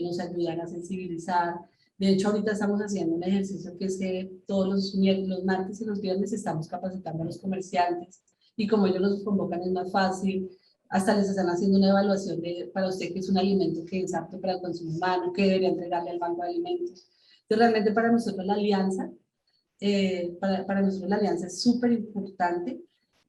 nos ayudan a sensibilizar. De hecho, ahorita estamos haciendo un ejercicio que es que todos los martes y los viernes estamos capacitando a los comerciantes, y como ellos nos convocan es más fácil, hasta les están haciendo una evaluación de, para usted, que es un alimento que es apto para el consumo humano, que debería entregarle al Banco de Alimentos. Entonces, realmente para nosotros la alianza, para nosotros la alianza es súper importante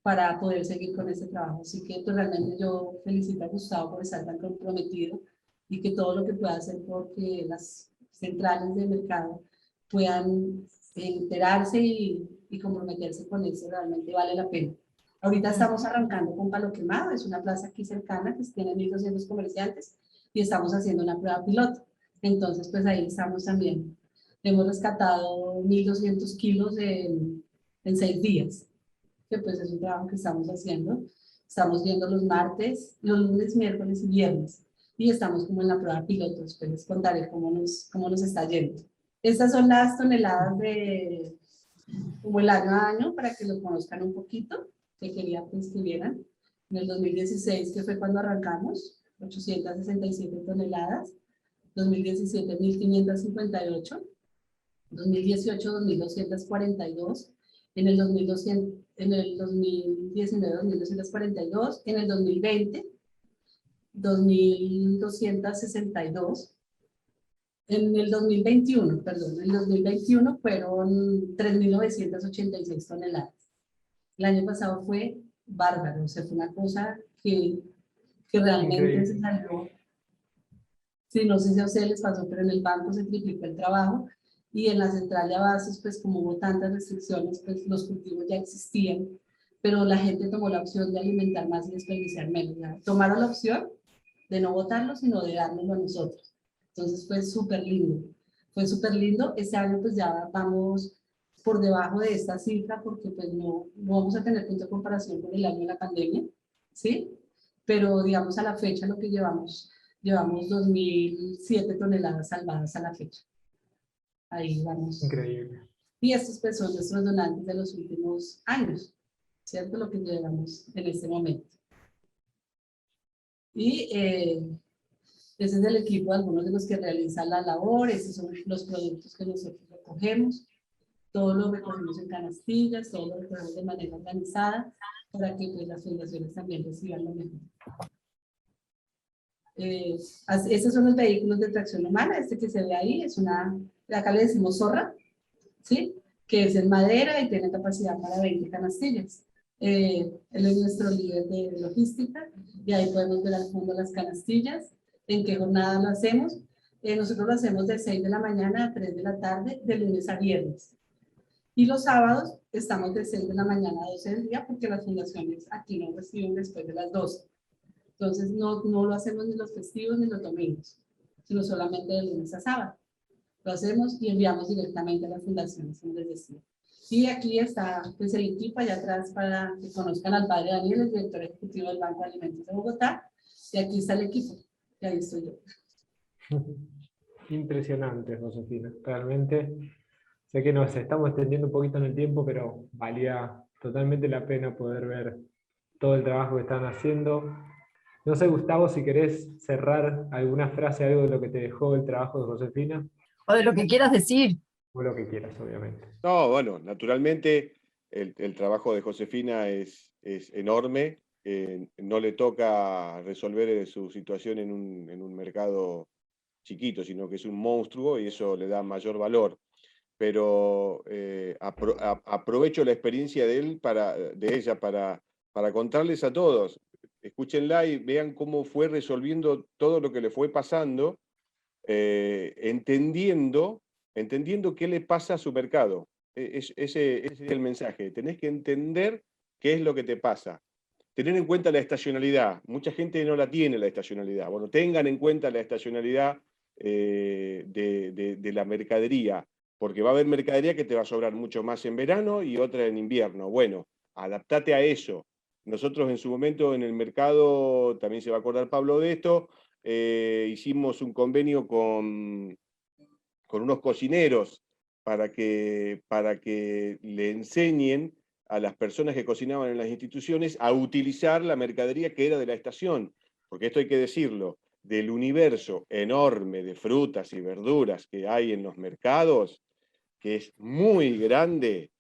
para poder seguir con este trabajo. Así que pues, realmente yo felicito a Gustavo por estar tan comprometido, y que todo lo que pueda hacer porque las centrales de mercado puedan enterarse y comprometerse con eso realmente vale la pena. Ahorita estamos arrancando con Palo Quemado, es una plaza aquí cercana que tiene 1.200 comerciantes, y estamos haciendo una prueba piloto. Entonces, pues ahí estamos también. Hemos rescatado 1.200 kilos en 6 días, que pues es un trabajo que estamos haciendo. Estamos viendo los martes, los lunes, miércoles y viernes, y estamos como en la prueba piloto. Después les contaré cómo nos está yendo. Estas son las toneladas de como el año a año, para que lo conozcan un poquito, que quería que estuvieran. En el 2016, que fue cuando arrancamos, 867 toneladas, 2017, 1.558, 2018, 2.242, en el 2200, en el 2019, 2.242, en el 2020, 2.262, en el 2021, perdón, en el 2021 fueron 3.986 toneladas. El año pasado fue bárbaro, o sea, fue una cosa que realmente increíble. Se salió. Sí, no sé si a ustedes les pasó, pero en el banco se triplicó el trabajo, y en la central de abastos, pues como hubo tantas restricciones, pues los cultivos ya existían, pero la gente tomó la opción de alimentar más y desperdiciar menos. ¿Ya? Tomaron la opción de no botarlo, sino de dárnoslo a nosotros. Entonces fue súper lindo. Fue súper lindo. Este año pues ya vamos por debajo de esta cifra, porque pues no vamos a tener punto de comparación con el año de la pandemia, ¿sí? Pero digamos a la fecha lo que llevamos 2.007 toneladas salvadas a la fecha. Ahí vamos. Increíble. Y estos pues son nuestros donantes de los últimos años, ¿cierto? Lo que llevamos en este momento. Y ese es el equipo de algunos de los que realizan la labor. Estos son los productos que nosotros recogemos. Todo lo recogemos en canastillas, todo lo recogemos de manera organizada, para que pues, las fundaciones también reciban lo mejor. Estos son los vehículos de tracción humana. Este que se ve ahí es acá le decimos zorra, ¿sí? Que es en madera y tiene capacidad para 20 canastillas. Él es nuestro líder de logística, y ahí podemos ver al fondo las canastillas, en qué jornada lo hacemos. Nosotros lo hacemos de 6 de la mañana a 3 de la tarde, de lunes a viernes. Y los sábados estamos de 6 de la mañana a 12 del día, porque las fundaciones aquí no reciben después de las 12. Entonces no lo hacemos ni los festivos ni los domingos, sino solamente de lunes a sábado. Lo hacemos y enviamos directamente a las fundaciones, como les decía. Y aquí está pues, el equipo allá atrás, para que conozcan al padre Daniel, el director ejecutivo del Banco de Alimentos de Bogotá. Y aquí está el equipo, y ahí estoy yo. Impresionante, Josefina. Realmente sé que nos estamos extendiendo un poquito en el tiempo, pero valía totalmente la pena poder ver todo el trabajo que están haciendo. No sé, Gustavo, si querés cerrar alguna frase, algo de lo que te dejó el trabajo de Josefina, O de lo que quieras decir. o lo que quieras, obviamente. No, bueno, naturalmente el trabajo de Josefina es enorme. No le toca resolver su situación en un mercado chiquito, sino que es un monstruo y eso le da mayor valor. Pero aprovecho la experiencia de ella para contarles a todos. Escúchenla y vean cómo fue resolviendo todo lo que le fue pasando, entendiendo qué le pasa a su mercado. Ese es el mensaje. Tenés que entender qué es lo que te pasa. Tener en cuenta la estacionalidad. Mucha gente no la tiene, la estacionalidad. Bueno, tengan en cuenta la estacionalidad de la mercadería, porque va a haber mercadería que te va a sobrar mucho más en verano y otra en invierno. Bueno, adaptate a eso. Nosotros en su momento en el mercado, también se va a acordar Pablo de esto, hicimos un convenio con unos cocineros para que le enseñen a las personas que cocinaban en las instituciones a utilizar la mercadería que era de la estación, porque esto hay que decirlo, del universo enorme de frutas y verduras que hay en los mercados, que es muy grande,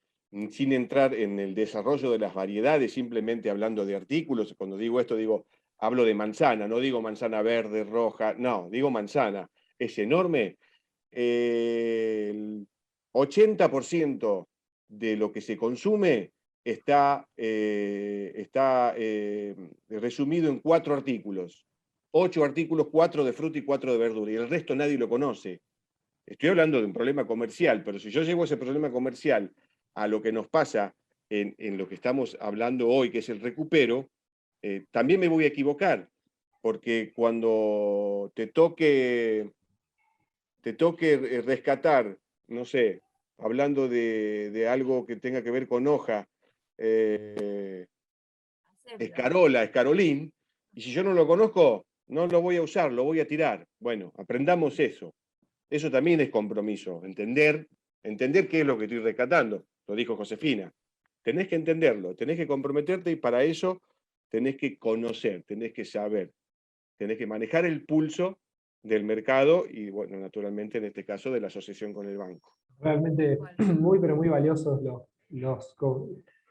sin entrar en el desarrollo de las variedades, simplemente hablando de artículos. Cuando digo esto, hablo de manzana, no digo manzana verde, roja, no, digo manzana. Es enorme. El 80% de lo que se consume está resumido en 4 artículos. 8 artículos, 4 de fruta y 4 de verdura, y el resto nadie lo conoce. Estoy hablando de un problema comercial, pero si yo llevo ese problema comercial a lo que nos pasa en lo que estamos hablando hoy, que es el recupero, también me voy a equivocar, porque cuando te toque rescatar, no sé, hablando de algo que tenga que ver con hoja, escarolín, y si yo no lo conozco, no lo voy a usar, lo voy a tirar. Bueno, aprendamos eso. Eso también es compromiso, entender qué es lo que estoy rescatando, lo dijo Josefina. Tenés que entenderlo, tenés que comprometerte y para eso tenés que conocer, tenés que saber, tenés que manejar el pulso del mercado y, bueno, naturalmente en este caso de la asociación con el banco. Realmente muy, pero muy valiosos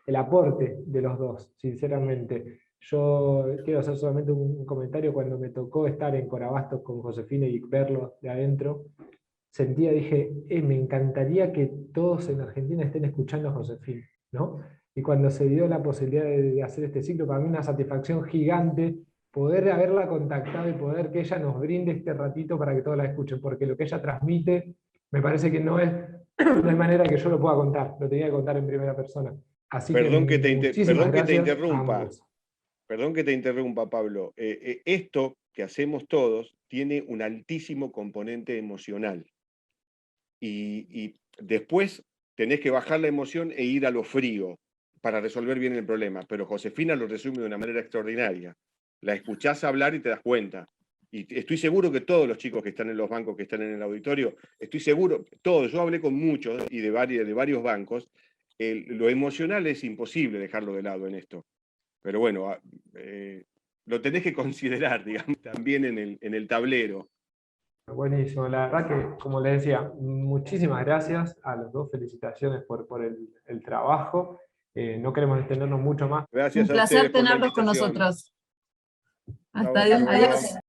el aporte de los dos, sinceramente. Yo quiero hacer solamente un comentario. Cuando me tocó estar en Corabastos con Josefina y verlo de adentro, dije, me encantaría que todos en Argentina estén escuchando a Josefina, ¿no? Y cuando se dio la posibilidad de hacer este ciclo, para mí una satisfacción gigante poder haberla contactado y poder que ella nos brinde este ratito para que todos la escuchen, porque lo que ella transmite me parece que no es manera que yo lo pueda contar, lo tenía que contar en primera persona. Así Perdón que muchísimas gracias interrumpa. a ambos. Perdón que te interrumpa, Pablo. Esto que hacemos todos tiene un altísimo componente emocional. Y después tenés que bajar la emoción e ir a lo frío para resolver bien el problema. Pero Josefina lo resume de una manera extraordinaria. La escuchás hablar y te das cuenta. Y estoy seguro que todos los chicos que están en los bancos, que están en el auditorio, estoy seguro, todos, yo hablé con muchos y de varios bancos, lo emocional es imposible dejarlo de lado en esto. Pero bueno, lo tenés que considerar, digamos, también en el tablero. Buenísimo, la verdad que, como les decía, muchísimas gracias a los dos, felicitaciones por el trabajo. No queremos extendernos mucho más. Gracias Un a ustedes placer por la tenerlos con invitación. nosotros. Chau, Hasta hasta luego. adiós.